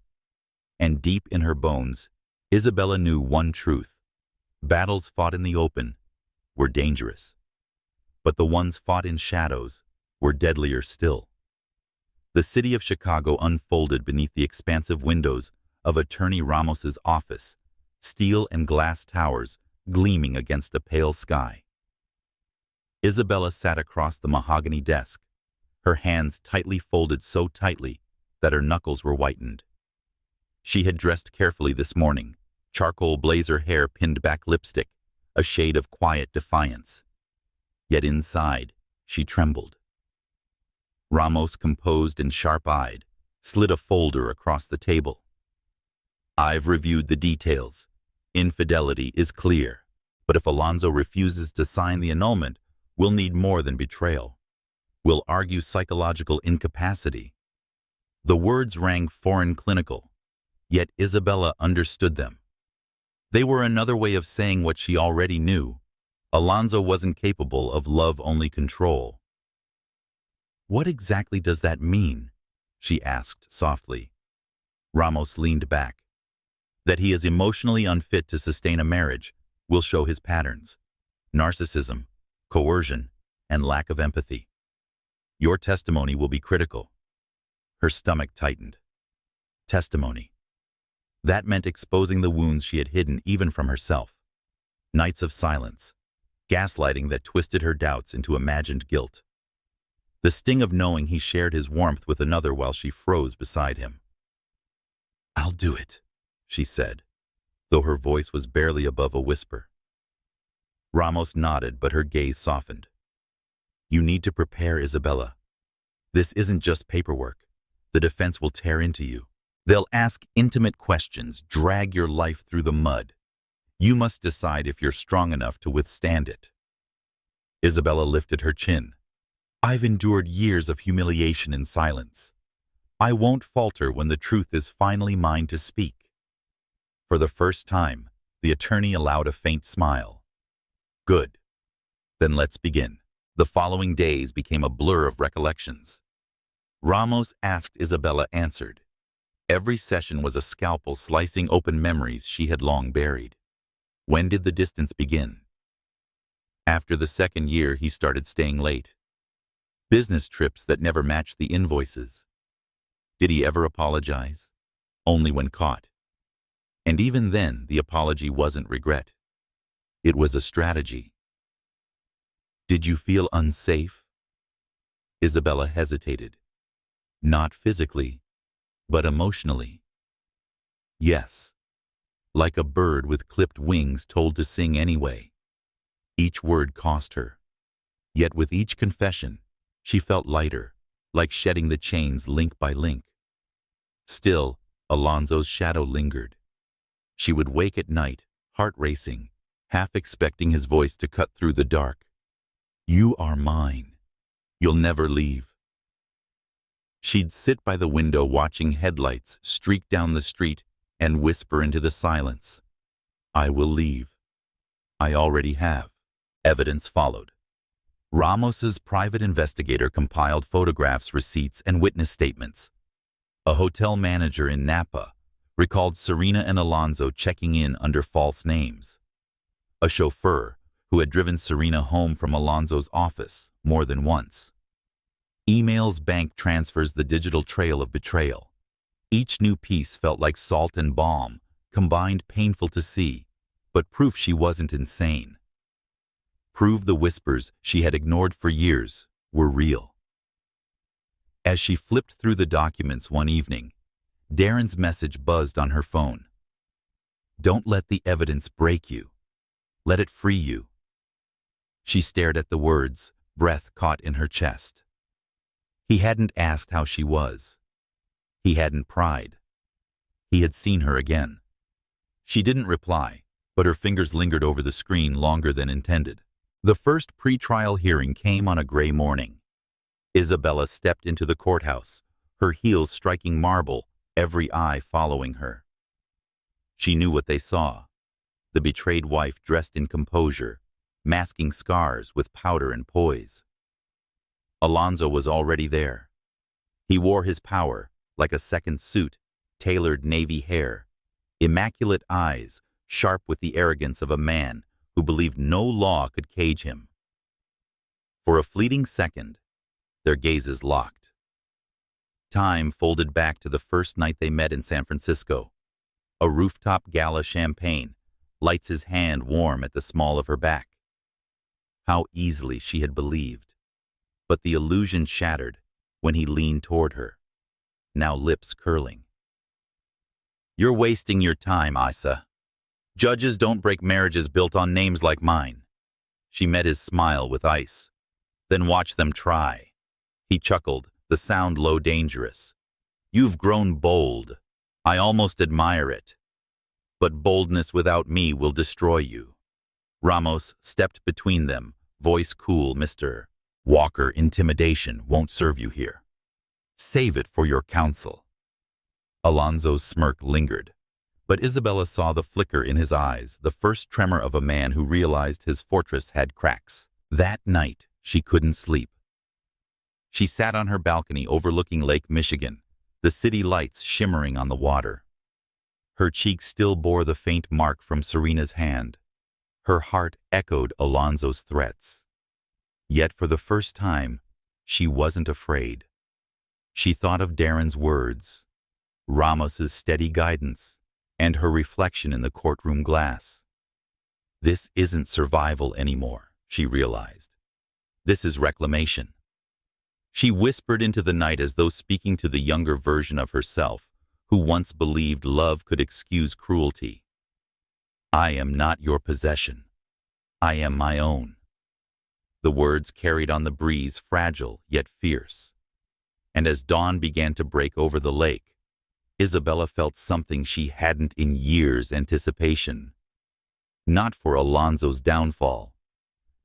And deep in her bones, Isabella knew one truth: battles fought in the open were dangerous, but the ones fought in shadows were deadlier still. The city of Chicago unfolded beneath the expansive windows of Attorney Ramos's office, steel and glass towers gleaming against a pale sky. Isabella sat across the mahogany desk, her hands tightly folded, so tightly that her knuckles were whitened. She had dressed carefully this morning, charcoal blazer hair, pinned back lipstick, a shade of quiet defiance. Yet inside, she trembled. Ramos, composed and sharp-eyed, slid a folder across the table. "I've reviewed the details. Infidelity is clear, but if Alonzo refuses to sign the annulment, we'll need more than betrayal. We'll argue psychological incapacity." The words rang foreign, clinical, yet Isabella understood them. They were another way of saying what she already knew: Alonzo wasn't capable of love, only control. "What exactly does that mean?" she asked softly. Ramos leaned back. "That he is emotionally unfit to sustain a marriage will show his patterns: narcissism, coercion, and lack of empathy. Your testimony will be critical." Her stomach tightened. Testimony. That meant exposing the wounds she had hidden even from herself. Nights of silence, gaslighting that twisted her doubts into imagined guilt. The sting of knowing he shared his warmth with another while she froze beside him. "I'll do it," she said, though her voice was barely above a whisper. Ramos nodded, but her gaze softened. "You need to prepare, Isabella. This isn't just paperwork. The defense will tear into you. They'll ask intimate questions, drag your life through the mud. You must decide if you're strong enough to withstand it." Isabella lifted her chin. "I've endured years of humiliation in silence. I won't falter when the truth is finally mine to speak." For the first time, the attorney allowed a faint smile. "Good. Then let's begin." The following days became a blur of recollections. Ramos asked, Isabella answered. Every session was a scalpel slicing open memories she had long buried. When did the distance begin? After the second year, he started staying late. Business trips that never matched the invoices. Did he ever apologize? Only when caught. And even then, the apology wasn't regret. It was a strategy. "Did you feel unsafe?" Isabella hesitated. "Not physically, but emotionally." "Yes. Like a bird with clipped wings told to sing anyway." Each word cost her. Yet with each confession, she felt lighter, like shedding the chains link by link. Still, Alonzo's shadow lingered. She would wake at night, heart racing, half expecting his voice to cut through the dark. "You are mine. You'll never leave." She'd sit by the window watching headlights streak down the street and whisper into the silence, "I will leave. I already have." Evidence followed. Ramos's private investigator compiled photographs, receipts, and witness statements. A hotel manager in Napa recalled Serena and Alonzo checking in under false names. A chauffeur who had driven Serena home from Alonzo's office more than once. Emails, bank transfers, the digital trail of betrayal. Each new piece felt like salt and balm, combined, painful to see, but proof she wasn't insane. Prove the whispers she had ignored for years were real. As she flipped through the documents one evening, Darren's message buzzed on her phone. "Don't let the evidence break you. Let it free you." She stared at the words, breath caught in her chest. He hadn't asked how she was. He hadn't pried. He had seen her again. She didn't reply, but her fingers lingered over the screen longer than intended. The first pre-trial hearing came on a gray morning. Isabella stepped into the courthouse, her heels striking marble, every eye following her. She knew what they saw. The betrayed wife dressed in composure, masking scars with powder and poise. Alonzo was already there. He wore his power like a second suit, tailored navy hair, immaculate eyes, sharp with the arrogance of a man who believed no law could cage him. For a fleeting second, their gazes locked. Time folded back to the first night they met in San Francisco. A rooftop gala champagne lights his hand warm at the small of her back. How easily she had believed. But the illusion shattered when he leaned toward her, now lips curling. "You're wasting your time, Isa. Judges don't break marriages built on names like mine." She met his smile with ice. "Then watch them try." He chuckled, the sound low, dangerous. "You've grown bold. I almost admire it. But boldness without me will destroy you." Ramos stepped between them, voice cool. "Mr. Walker, intimidation won't serve you here. Save it for your counsel." Alonzo's smirk lingered, but Isabella saw the flicker in his eyes, the first tremor of a man who realized his fortress had cracks. That night, she couldn't sleep. She sat on her balcony overlooking Lake Michigan, the city lights shimmering on the water. Her cheek still bore the faint mark from Serena's hand. Her heart echoed Alonzo's threats. Yet for the first time, she wasn't afraid. She thought of Darren's words, Ramos's steady guidance, and her reflection in the courtroom glass. This isn't survival anymore, she realized. This is reclamation. She whispered into the night as though speaking to the younger version of herself, who once believed love could excuse cruelty. "I am not your possession. I am my own." The words carried on the breeze, fragile yet fierce. And as dawn began to break over the lake, Isabella felt something she hadn't in years: anticipation. Not for Alonzo's downfall,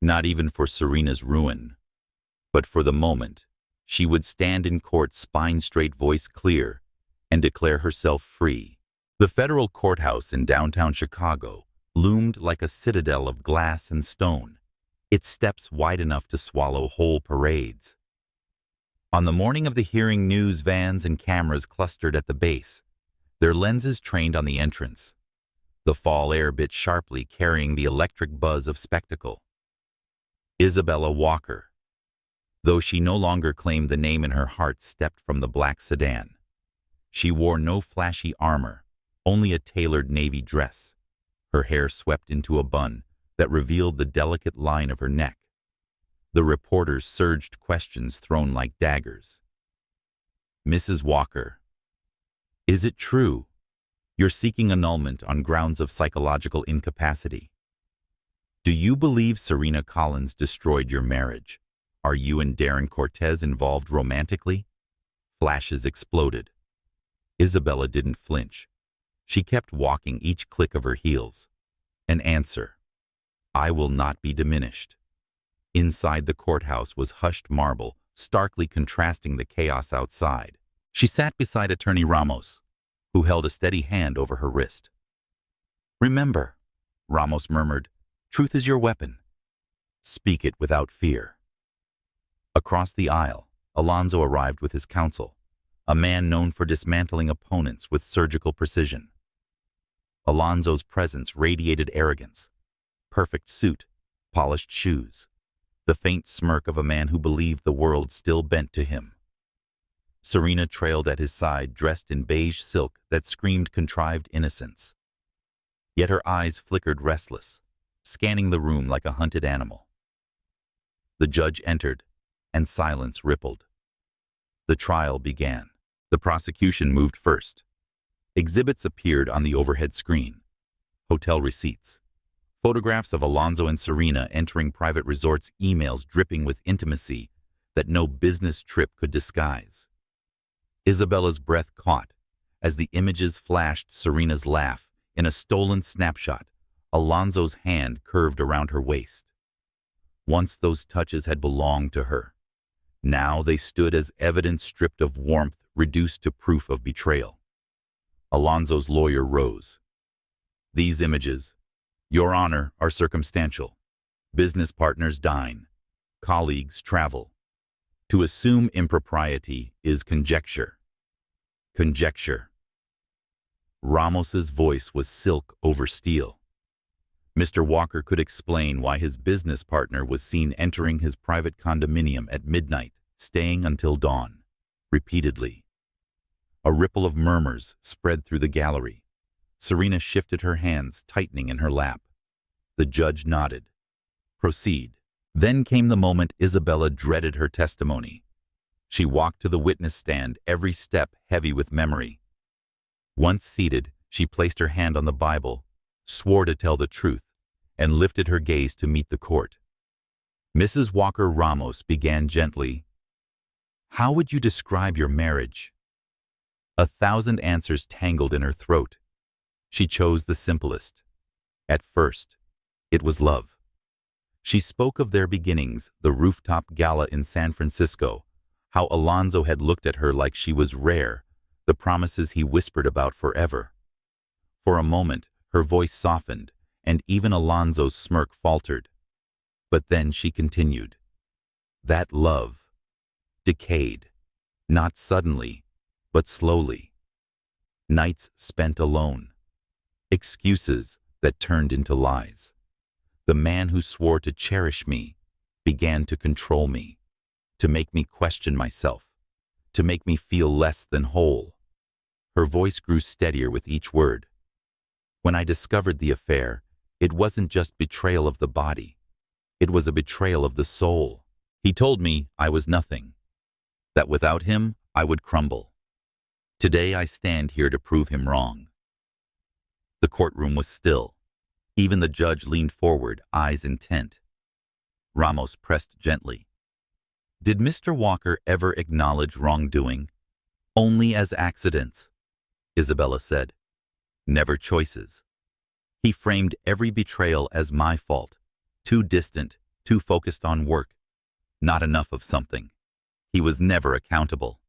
not even for Serena's ruin, but for the moment she would stand in court, spine straight, voice clear, and declare herself free. The federal courthouse in downtown Chicago loomed like a citadel of glass and stone, its steps wide enough to swallow whole parades. On the morning of the hearing, news vans and cameras clustered at the base, their lenses trained on the entrance. The fall air bit sharply, carrying the electric buzz of spectacle. Isabella Walker, though she no longer claimed the name in her heart, stepped from the black sedan. She wore no flashy armor, only a tailored navy dress, her hair swept into a bun that revealed the delicate line of her neck. The reporters surged, questions thrown like daggers. "Mrs. Walker, is it true you're seeking annulment on grounds of psychological incapacity? Do you believe Serena Collins destroyed your marriage? Are you and Darren Cortez involved romantically?" Flashes exploded. Isabella didn't flinch. She kept walking, each click of her heels. An answer. I will not be diminished. Inside the courthouse was hushed marble, starkly contrasting the chaos outside. She sat beside Attorney Ramos, who held a steady hand over her wrist. Remember, Ramos murmured, truth is your weapon. Speak it without fear. Across the aisle, Alonzo arrived with his counsel, a man known for dismantling opponents with surgical precision. Alonzo's presence radiated arrogance. Perfect suit, polished shoes, the faint smirk of a man who believed the world still bent to him. Serena trailed at his side, dressed in beige silk that screamed contrived innocence. Yet her eyes flickered restless, scanning the room like a hunted animal. The judge entered, and silence rippled. The trial began. The prosecution moved first. Exhibits appeared on the overhead screen. Hotel receipts, photographs of Alonzo and Serena entering private resorts, emails dripping with intimacy that no business trip could disguise. Isabella's breath caught as the images flashed Serena's laugh in a stolen snapshot, Alonzo's hand curved around her waist. Once those touches had belonged to her. Now they stood as evidence stripped of warmth, reduced to proof of betrayal. Alonzo's lawyer rose. These images, Your Honor, are circumstantial. Business partners dine. Colleagues travel. To assume impropriety is conjecture. Conjecture. Ramos's voice was silk over steel. Mr. Walker could explain why his business partner was seen entering his private condominium at midnight, staying until dawn, repeatedly. A ripple of murmurs spread through the gallery. Serena shifted her hands, tightening in her lap. The judge nodded. Proceed. Then came the moment Isabella dreaded her testimony. She walked to the witness stand, every step heavy with memory. Once seated, she placed her hand on the Bible, swore to tell the truth, and lifted her gaze to meet the court. Mrs. Walker Ramos began gently. How would you describe your marriage? 1,000 answers tangled in her throat. She chose the simplest. At first, it was love. She spoke of their beginnings, the rooftop gala in San Francisco, how Alonzo had looked at her like she was rare, the promises he whispered about forever. For a moment, her voice softened, and even Alonzo's smirk faltered. But then she continued. That love decayed, not suddenly, but slowly. Nights spent alone. Excuses that turned into lies. The man who swore to cherish me began to control me, to make me question myself, to make me feel less than whole. Her voice grew steadier with each word. When I discovered the affair, it wasn't just betrayal of the body. It was a betrayal of the soul. He told me I was nothing, that without him I would crumble. Today I stand here to prove him wrong. The courtroom was still. Even the judge leaned forward, eyes intent. Ramos pressed gently. Did Mr. Walker ever acknowledge wrongdoing? Only as accidents, Isabella said. Never choices. He framed every betrayal as my fault. Too distant, too focused on work. Not enough of something. He was never accountable.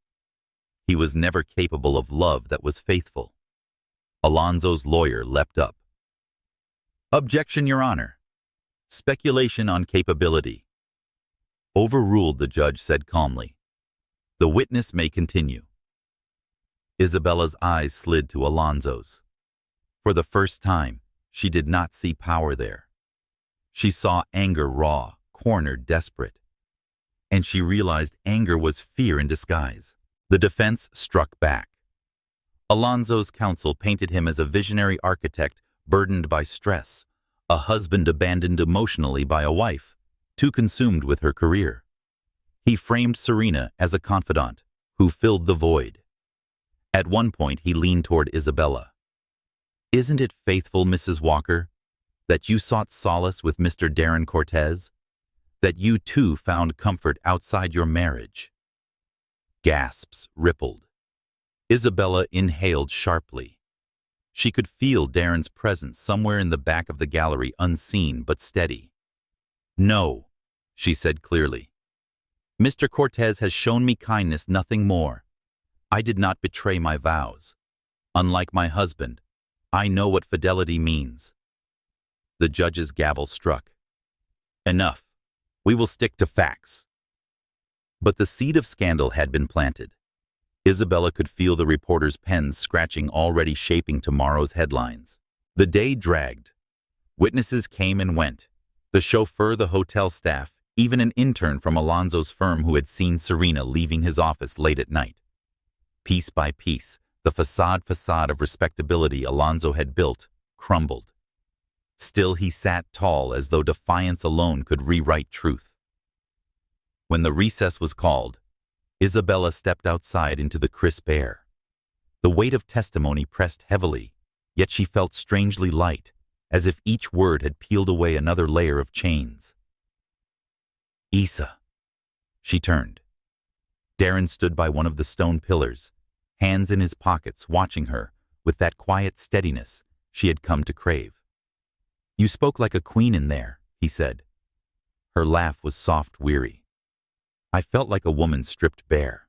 He was never capable of love that was faithful. Alonzo's lawyer leapt up. Objection, Your Honor. Speculation on capability. Overruled, the judge said calmly. The witness may continue. Isabella's eyes slid to Alonzo's. For the first time, she did not see power there. She saw anger raw, cornered, desperate. And she realized anger was fear in disguise. The defense struck back. Alonzo's counsel painted him as a visionary architect burdened by stress, a husband abandoned emotionally by a wife, too consumed with her career. He framed Serena as a confidant who filled the void. At one point, he leaned toward Isabella. Isn't it faithful, Mrs. Walker, that you sought solace with Mr. Darren Cortez? That you too found comfort outside your marriage? Gasps rippled. Isabella inhaled sharply. She could feel Darren's presence somewhere in the back of the gallery, unseen but steady. "No," she said clearly. "Mr. Cortez has shown me kindness, nothing more. I did not betray my vows. Unlike my husband, I know what fidelity means." The judge's gavel struck. "Enough. We will stick to facts." But the seed of scandal had been planted. Isabella could feel the reporters' pens scratching, already shaping tomorrow's headlines. The day dragged. Witnesses came and went. The chauffeur, the hotel staff, even an intern from Alonso's firm who had seen Serena leaving his office late at night. Piece by piece, the facade of respectability Alonso had built crumbled. Still he sat tall, as though defiance alone could rewrite truth. When the recess was called, Isabella stepped outside into the crisp air. The weight of testimony pressed heavily, yet she felt strangely light, as if each word had peeled away another layer of chains. "Isa." She turned. Darren stood by one of the stone pillars, hands in his pockets, watching her with that quiet steadiness she had come to crave. "You spoke like a queen in there," he said. Her laugh was soft, weary. "I felt like a woman stripped bare."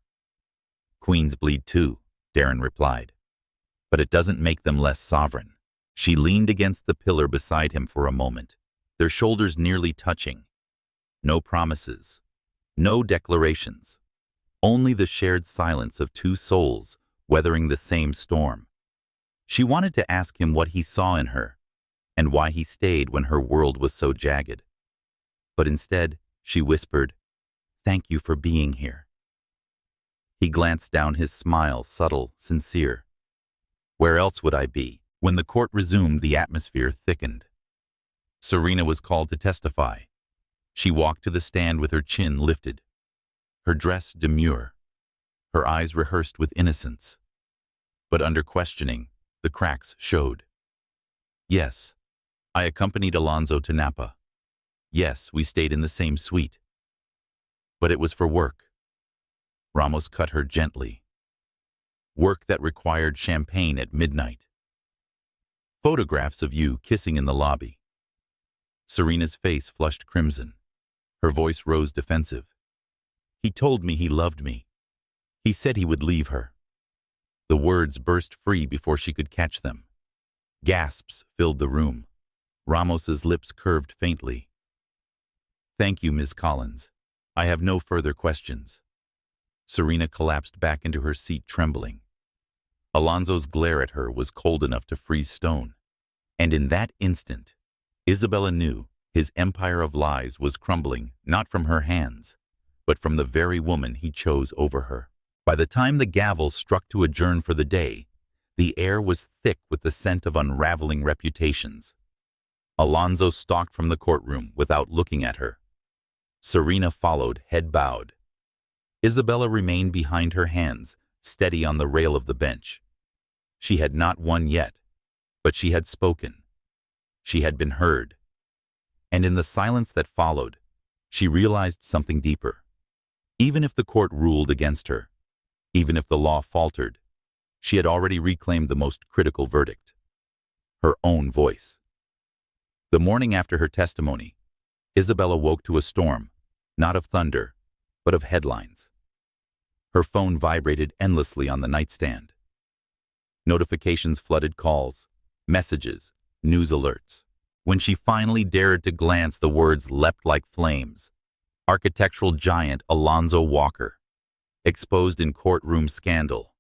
"Queens bleed too," Darren replied. "But it doesn't make them less sovereign." She leaned against the pillar beside him for a moment, their shoulders nearly touching. No promises, no declarations, only the shared silence of two souls weathering the same storm. She wanted to ask him what he saw in her, and why he stayed when her world was so jagged. But instead, she whispered, "Thank you for being here." He glanced down, his smile subtle, sincere. "Where else would I be?" When the court resumed, the atmosphere thickened. Serena was called to testify. She walked to the stand with her chin lifted, her dress demure, her eyes rehearsed with innocence. But under questioning, the cracks showed. "Yes, I accompanied Alonso to Napa. Yes, we stayed in the same suite. But it was for work." Ramos cut her gently. "Work that required champagne at midnight. Photographs of you kissing in the lobby." Serena's face flushed crimson. Her voice rose defensive. "He told me he loved me. He said he would leave her." The words burst free before she could catch them. Gasps filled the room. Ramos's lips curved faintly. "Thank you, Ms. Collins. I have no further questions." Serena collapsed back into her seat, trembling. Alonso's glare at her was cold enough to freeze stone. And in that instant, Isabella knew his empire of lies was crumbling, not from her hands, but from the very woman he chose over her. By the time the gavel struck to adjourn for the day, the air was thick with the scent of unraveling reputations. Alonso stalked from the courtroom without looking at her. Serena followed, head bowed. Isabella remained behind, her hands steady on the rail of the bench. She had not won yet, but she had spoken. She had been heard. And in the silence that followed, she realized something deeper. Even if the court ruled against her, even if the law faltered, she had already reclaimed the most critical verdict: her own voice. The morning after her testimony, Isabella woke to a storm, not of thunder, but of headlines. Her phone vibrated endlessly on the nightstand. Notifications flooded calls, messages, news alerts. When she finally dared to glance, the words leapt like flames. Architectural giant Alonso Walker, exposed in courtroom scandal.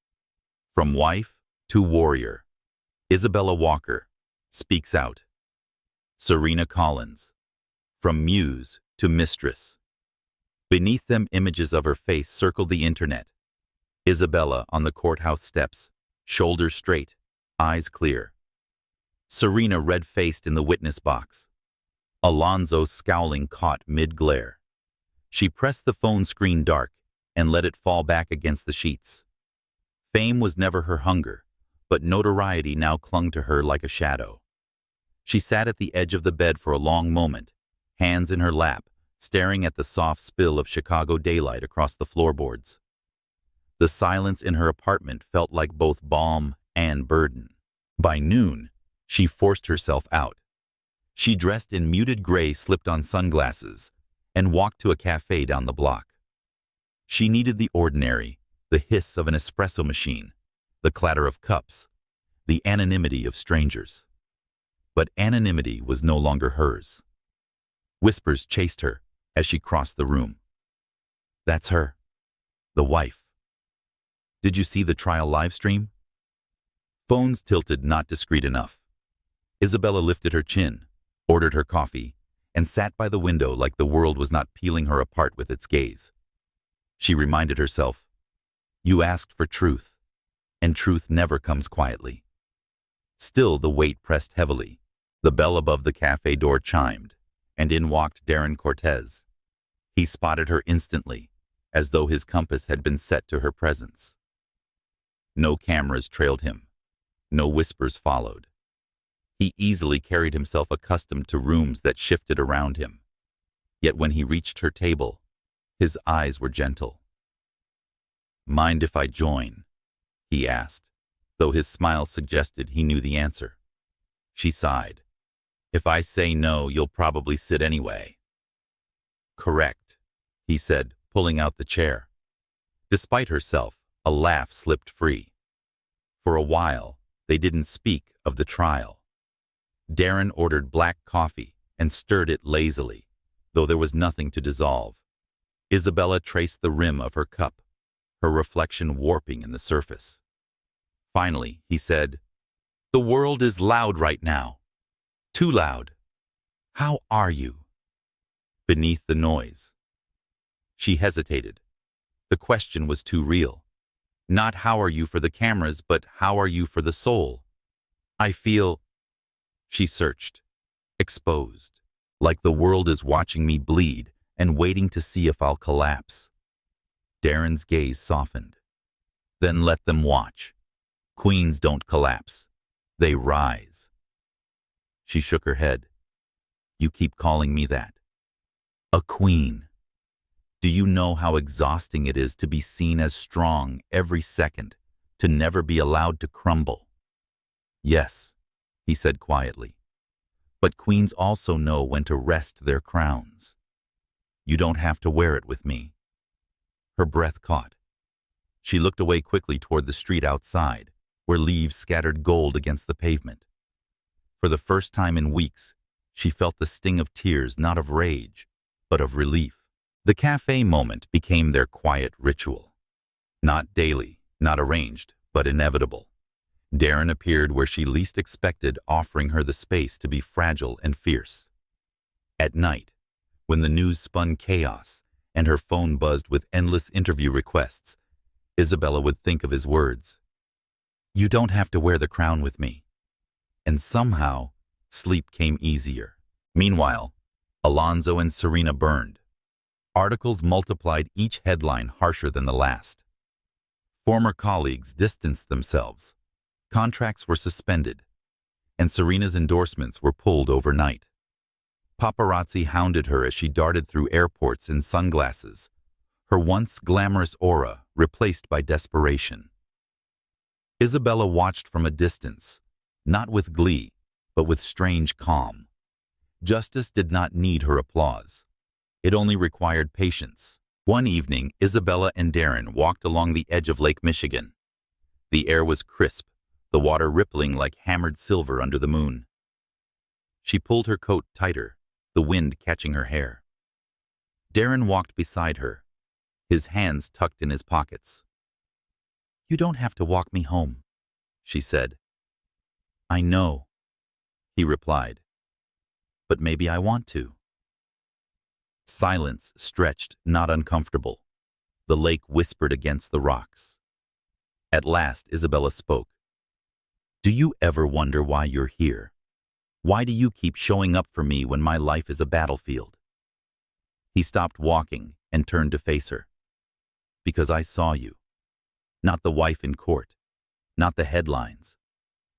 From wife to warrior, Isabella Walker speaks out. Serena Collins, from muse to mistress. Beneath them, images of her face circled the internet. Isabella on the courthouse steps, shoulders straight, eyes clear. Serena red-faced in the witness box. Alonso scowling, caught mid-glare. She pressed the phone screen dark and let it fall back against the sheets. Fame was never her hunger, but notoriety now clung to her like a shadow. She sat at the edge of the bed for a long moment, hands in her lap, staring at the soft spill of Chicago daylight across the floorboards. The silence in her apartment felt like both balm and burden. By noon, she forced herself out. She dressed in muted gray slip-on sunglasses and walked to a cafe down the block. She needed the ordinary, the hiss of an espresso machine, the clatter of cups, the anonymity of strangers. But anonymity was no longer hers. Whispers chased her as she crossed the room. That's her. The wife. Did you see the trial live stream? Phones tilted not discreet enough. Isabella lifted her chin, ordered her coffee, and sat by the window like the world was not peeling her apart with its gaze. She reminded herself, you asked for truth, and truth never comes quietly. Still the weight pressed heavily. The bell above the cafe door chimed, and in walked Darren Cortez. He spotted her instantly, as though his compass had been set to her presence. No cameras trailed him. No whispers followed. He easily carried himself accustomed to rooms that shifted around him. Yet when he reached her table, his eyes were gentle. Mind if I join? He asked, though his smile suggested he knew the answer. She sighed. If I say no, you'll probably sit anyway. Correct, he said, pulling out the chair. Despite herself, a laugh slipped free. For a while, they didn't speak of the trial. Darren ordered black coffee and stirred it lazily, though there was nothing to dissolve. Isabella traced the rim of her cup, her reflection warping in the surface. Finally, he said, the world is loud right now. Too loud. How are you? Beneath the noise. She hesitated. The question was too real. Not how are you for the cameras, but how are you for the soul? I feel... She searched, exposed, like the world is watching me bleed and waiting to see if I'll collapse. Darren's gaze softened. Then let them watch. Queens don't collapse. They rise. She shook her head. You keep calling me that. A queen. Do you know how exhausting it is to be seen as strong every second, to never be allowed to crumble? Yes, he said quietly. But queens also know when to rest their crowns. You don't have to wear it with me. Her breath caught. She looked away quickly toward the street outside, where leaves scattered gold against the pavement. For the first time in weeks, she felt the sting of tears, not of rage, but of relief. The cafe moment became their quiet ritual. Not daily, not arranged, but inevitable. Darren appeared where she least expected, offering her the space to be fragile and fierce. At night, when the news spun chaos and her phone buzzed with endless interview requests, Isabella would think of his words. You don't have to wear the crown with me. And somehow, sleep came easier. Meanwhile, Alonzo and Serena burned. Articles multiplied, each headline harsher than the last. Former colleagues distanced themselves. Contracts were suspended, and Serena's endorsements were pulled overnight. Paparazzi hounded her as she darted through airports in sunglasses, her once glamorous aura replaced by desperation. Isabella watched from a distance, not with glee, but with strange calm. Justice did not need her applause. It only required patience. One evening, Isabella and Darren walked along the edge of Lake Michigan. The air was crisp, the water rippling like hammered silver under the moon. She pulled her coat tighter, the wind catching her hair. Darren walked beside her, his hands tucked in his pockets. You don't have to walk me home, she said. I know, he replied, but maybe I want to. Silence stretched, not uncomfortable. The lake whispered against the rocks. At last, Isabella spoke. Do you ever wonder why you're here? Why do you keep showing up for me when my life is a battlefield? He stopped walking and turned to face her. Because I saw you. Not the wife in court. Not the headlines.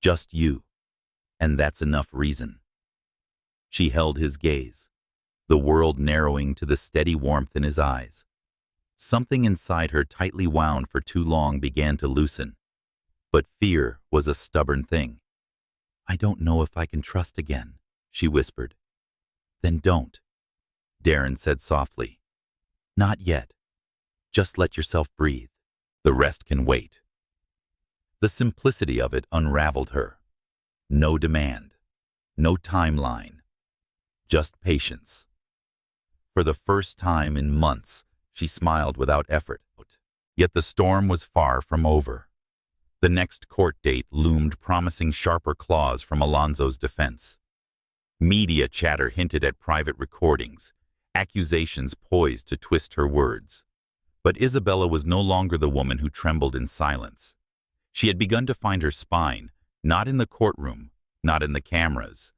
Just you. And that's enough reason. She held his gaze, the world narrowing to the steady warmth in his eyes. Something inside her, tightly wound for too long, began to loosen. But fear was a stubborn thing. I don't know if I can trust again, she whispered. Then don't, Darren said softly. Not yet. Just let yourself breathe. The rest can wait. The simplicity of it unraveled her. No demand, no timeline, just patience. For the first time in months, she smiled without effort. Yet the storm was far from over. The next court date loomed, promising sharper claws from Alonzo's defense. Media chatter hinted at private recordings, accusations poised to twist her words. But Isabella was no longer the woman who trembled in silence. She had begun to find her spine, not in the courtroom, not in the cameras,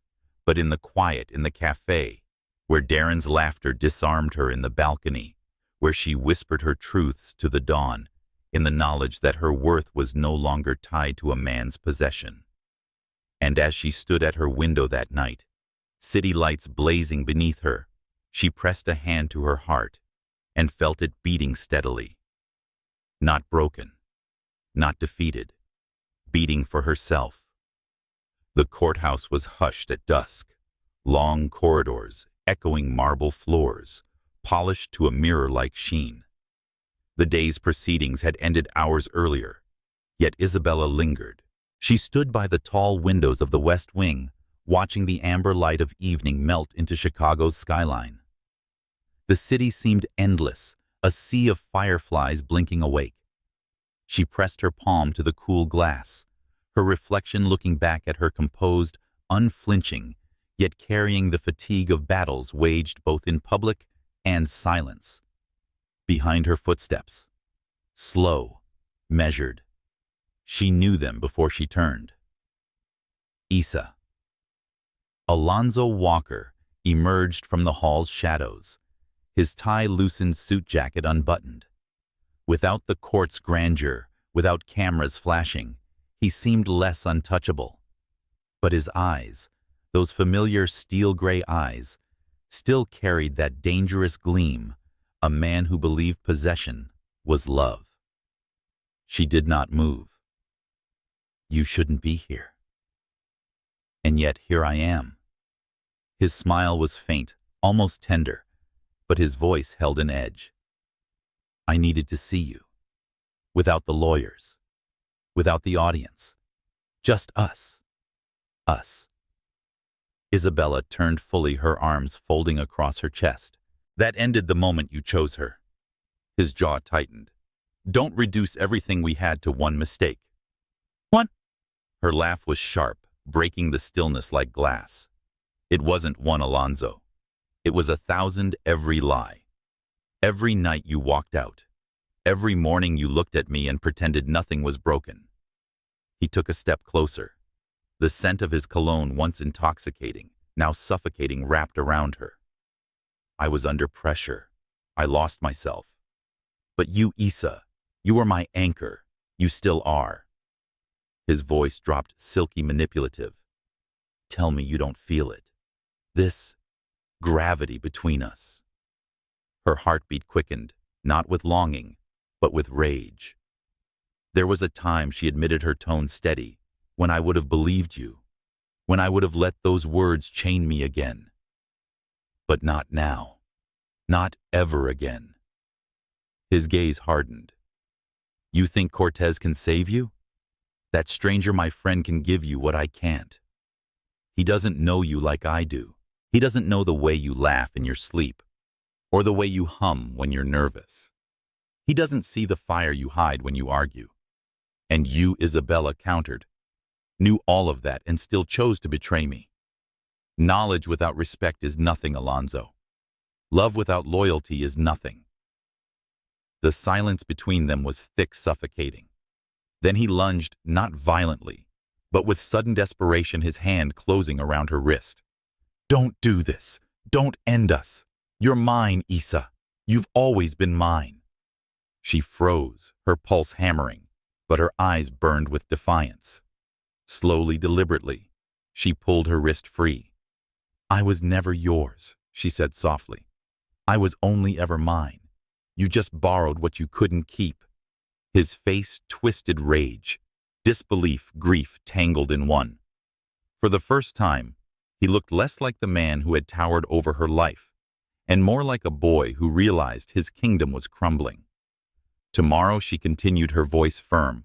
but in the quiet in the cafe, where Darren's laughter disarmed her, in the balcony, where she whispered her truths to the dawn, in the knowledge that her worth was no longer tied to a man's possession. And as she stood at her window that night, city lights blazing beneath her, she pressed a hand to her heart and felt it beating steadily. Not broken, not defeated, beating for herself. The courthouse was hushed at dusk, long corridors, echoing marble floors, polished to a mirror-like sheen. The day's proceedings had ended hours earlier, yet Isabella lingered. She stood by the tall windows of the West Wing, watching the amber light of evening melt into Chicago's skyline. The city seemed endless, a sea of fireflies blinking awake. She pressed her palm to the cool glass, her reflection looking back at her, composed, unflinching, yet carrying the fatigue of battles waged both in public and silence. Behind her footsteps, slow, measured. She knew them before she turned. Isa. Alonzo Walker emerged from the hall's shadows, his tie-loosened suit jacket unbuttoned. Without the court's grandeur, without cameras flashing, he seemed less untouchable. But his eyes, those familiar steel-gray eyes, still carried that dangerous gleam, a man who believed possession was love. She did not move. You shouldn't be here. And yet here I am. His smile was faint, almost tender, but his voice held an edge. I needed to see you. Without the lawyers. Without the audience. Just us. Us. Isabella turned fully, her arms folding across her chest. That ended the moment you chose her. His jaw tightened. Don't reduce everything we had to one mistake. What? Her laugh was sharp, breaking the stillness like glass. It wasn't one Alonzo. It was 1,000 every lie. Every night you walked out. Every morning you looked at me and pretended nothing was broken. He took a step closer. The scent of his cologne, once intoxicating, now suffocating, wrapped around her. I was under pressure. I lost myself. But you, Isa, you were my anchor. You still are. His voice dropped, silky, manipulative. Tell me you don't feel it. This gravity between us. Her heartbeat quickened, not with longing, but with rage. There was a time, she admitted, her tone steady, when I would have believed you, when I would have let those words chain me again. But not now. Not ever again. His gaze hardened. You think Cortez can save you? That stranger, my friend, can give you what I can't. He doesn't know you like I do. He doesn't know the way you laugh in your sleep, or the way you hum when you're nervous. He doesn't see the fire you hide when you argue. And you, Isabella, countered, knew all of that and still chose to betray me. Knowledge without respect is nothing, Alonzo. Love without loyalty is nothing. The silence between them was thick, suffocating. Then he lunged, not violently, but with sudden desperation, his hand closing around her wrist. Don't do this. Don't end us. You're mine, Isa. You've always been mine. She froze, her pulse hammering, but her eyes burned with defiance. Slowly, deliberately, she pulled her wrist free. I was never yours, she said softly. I was only ever mine. You just borrowed what you couldn't keep. His face twisted, rage, disbelief, grief tangled in one. For the first time, he looked less like the man who had towered over her life, and more like a boy who realized his kingdom was crumbling. Tomorrow, she continued, her voice firm.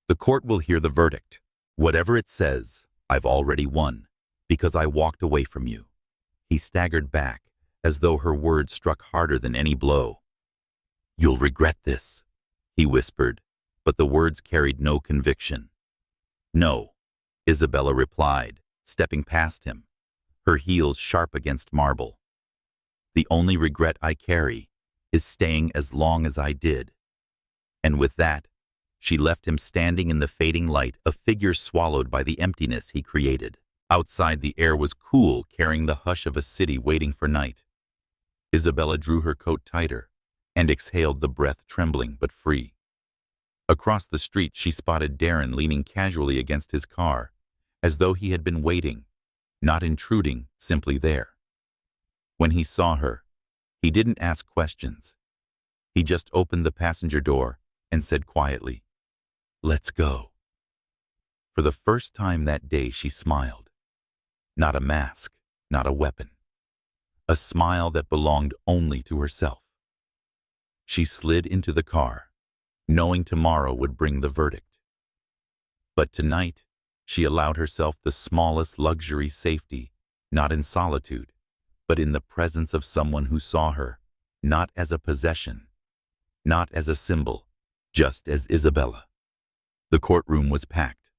The court will hear the verdict. Whatever it says, I've already won, because I walked away from you. He staggered back, as though her words struck harder than any blow. You'll regret this, he whispered, but the words carried no conviction. No, Isabella replied, stepping past him, her heels sharp against marble. The only regret I carry is staying as long as I did. And with that, she left him standing in the fading light, a figure swallowed by the emptiness he created. Outside, the air was cool, carrying the hush of a city waiting for night. Isabella drew her coat tighter and exhaled, the breath trembling but free. Across the street, she spotted Darren leaning casually against his car, as though he had been waiting, not intruding, simply there. When he saw her, he didn't ask questions. He just opened the passenger door and said quietly, "Let's go." For the first time that day, she smiled. Not a mask, not a weapon. A smile that belonged only to herself. She slid into the car, knowing tomorrow would bring the verdict. But tonight, she allowed herself the smallest luxury: safety, not in solitude, but in the presence of someone who saw her, not as a possession, not as a symbol, just as Isabella. The courtroom was packed.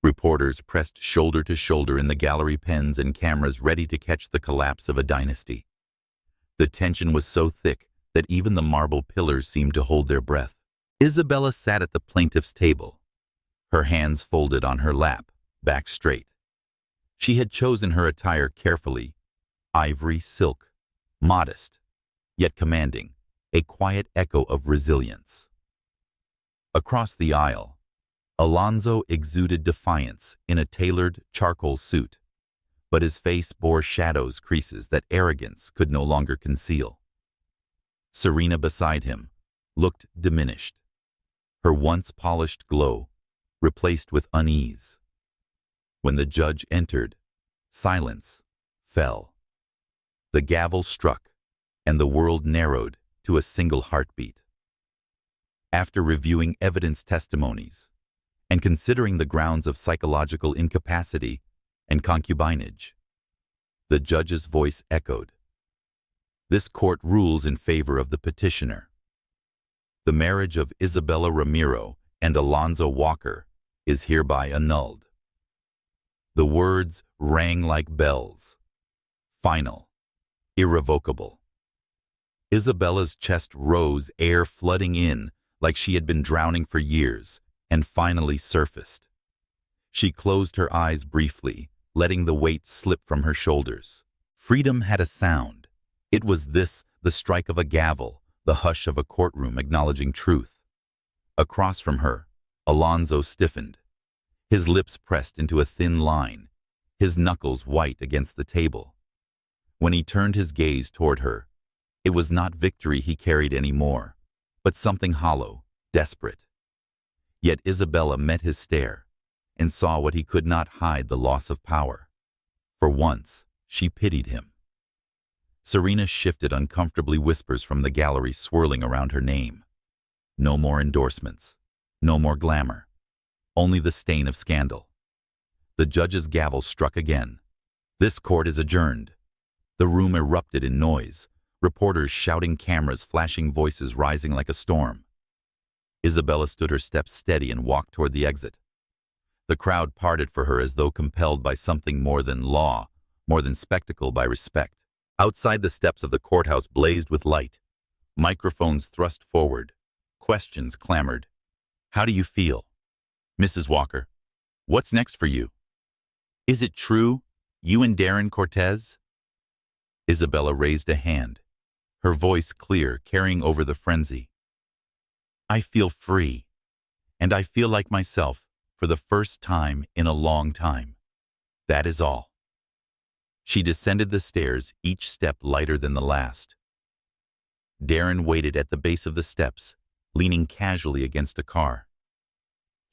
Reporters pressed shoulder to shoulder in the gallery, pens and cameras ready to catch the collapse of a dynasty. The tension was so thick that even the marble pillars seemed to hold their breath. Isabella sat at the plaintiff's table, her hands folded on her lap, back straight. She had chosen her attire carefully: ivory silk, modest, yet commanding, a quiet echo of resilience. Across the aisle, Alonzo exuded defiance in a tailored charcoal suit, but his face bore shadows, creases that arrogance could no longer conceal. Serena beside him looked diminished, her once polished glow replaced with unease. When the judge entered, silence fell. The gavel struck, and the world narrowed to a single heartbeat. After reviewing evidence, testimonies, and considering the grounds of psychological incapacity and concubinage, the judge's voice echoed. This court rules in favor of the petitioner. The marriage of Isabella Ramiro and Alonzo Walker is hereby annulled. The words rang like bells. Final. Irrevocable. Isabella's chest rose, air flooding in like she had been drowning for years, and finally surfaced. She closed her eyes briefly, letting the weight slip from her shoulders. Freedom had a sound. It was this, the strike of a gavel, the hush of a courtroom acknowledging truth. Across from her, Alonzo stiffened, his lips pressed into a thin line, his knuckles white against the table. When he turned his gaze toward her, it was not victory he carried anymore, but something hollow, desperate. Yet Isabella met his stare and saw what he could not hide: the loss of power. For once, she pitied him. Serena shifted uncomfortably, whispers from the gallery swirling around her name. No more endorsements, no more glamour, only the stain of scandal. The judge's gavel struck again. This court is adjourned. The room erupted in noise, reporters shouting, cameras flashing, voices rising like a storm. Isabella stood, her steps steady, and walked toward the exit. The crowd parted for her as though compelled by something more than law, more than spectacle, by respect. Outside, the steps of the courthouse blazed with light. Microphones thrust forward. Questions clamored. How do you feel? Mrs. Walker, what's next for you? Is it true? You and Darren Cortez? Isabella raised a hand, her voice clear, carrying over the frenzy. I feel free, and I feel like myself for the first time in a long time. That is all. She descended the stairs, each step lighter than the last. Darren waited at the base of the steps, leaning casually against a car.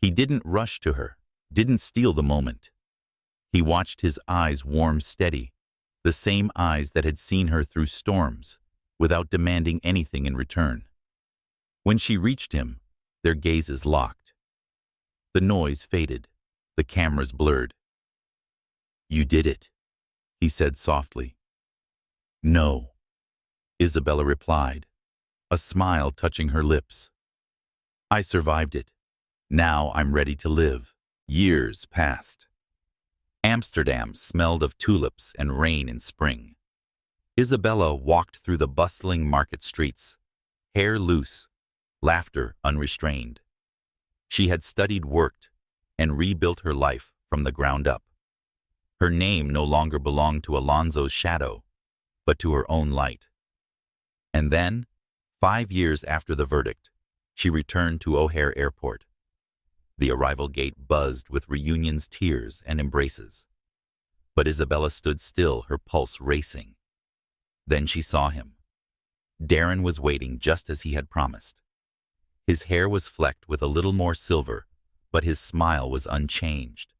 He didn't rush to her, didn't steal the moment. He watched his eyes warm steady, the same eyes that had seen her through storms, without demanding anything in return. When she reached him, their gazes locked. The noise faded, the cameras blurred. "You did it," he said softly. "No," Isabella replied, a smile touching her lips. "I survived it. Now I'm ready to live." Years passed. Amsterdam smelled of tulips and rain in spring. Isabella walked through the bustling market streets, hair loose, laughter unrestrained. She had studied, worked, and rebuilt her life from the ground up. Her name no longer belonged to Alonso's shadow, but to her own light. And then, 5 years after the verdict, she returned to O'Hare Airport. The arrival gate buzzed with Reunion's tears and embraces. But Isabella stood still, her pulse racing. Then she saw him. Darren was waiting just as he had promised. His hair was flecked with a little more silver, but his smile was unchanged.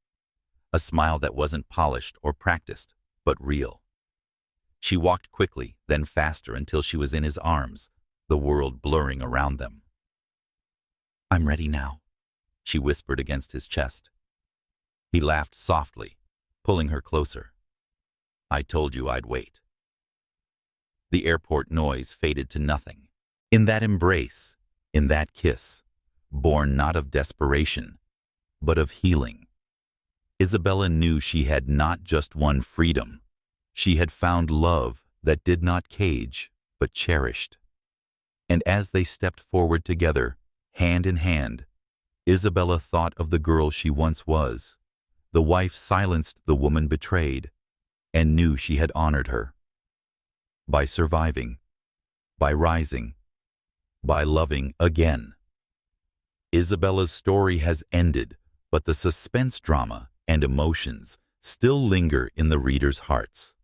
A smile that wasn't polished or practiced, but real. She walked quickly, then faster until she was in his arms, the world blurring around them. "I'm ready now," she whispered against his chest. He laughed softly, pulling her closer. "I told you I'd wait." The airport noise faded to nothing. In that embrace, in that kiss, born not of desperation, but of healing, Isabella knew she had not just won freedom. She had found love that did not cage, but cherished. And as they stepped forward together, hand in hand, Isabella thought of the girl she once was. The wife silenced the woman betrayed, and knew she had honored her. By surviving, by rising, by loving again. Isabella's story has ended, but the suspense drama and emotions still linger in the readers' hearts.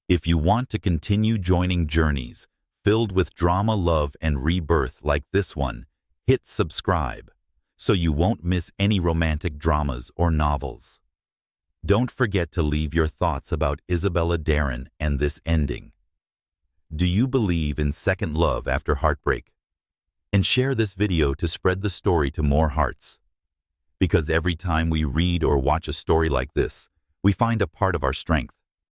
If you want to continue joining journeys filled with drama, love, and rebirth like this one, hit subscribe so you won't miss any romantic dramas or novels. Don't forget to leave your thoughts about Isabella Darren and this ending. Do you believe in second love after heartbreak? And share this video to spread the story to more hearts. Because every time we read or watch a story like this, we find a part of our strength.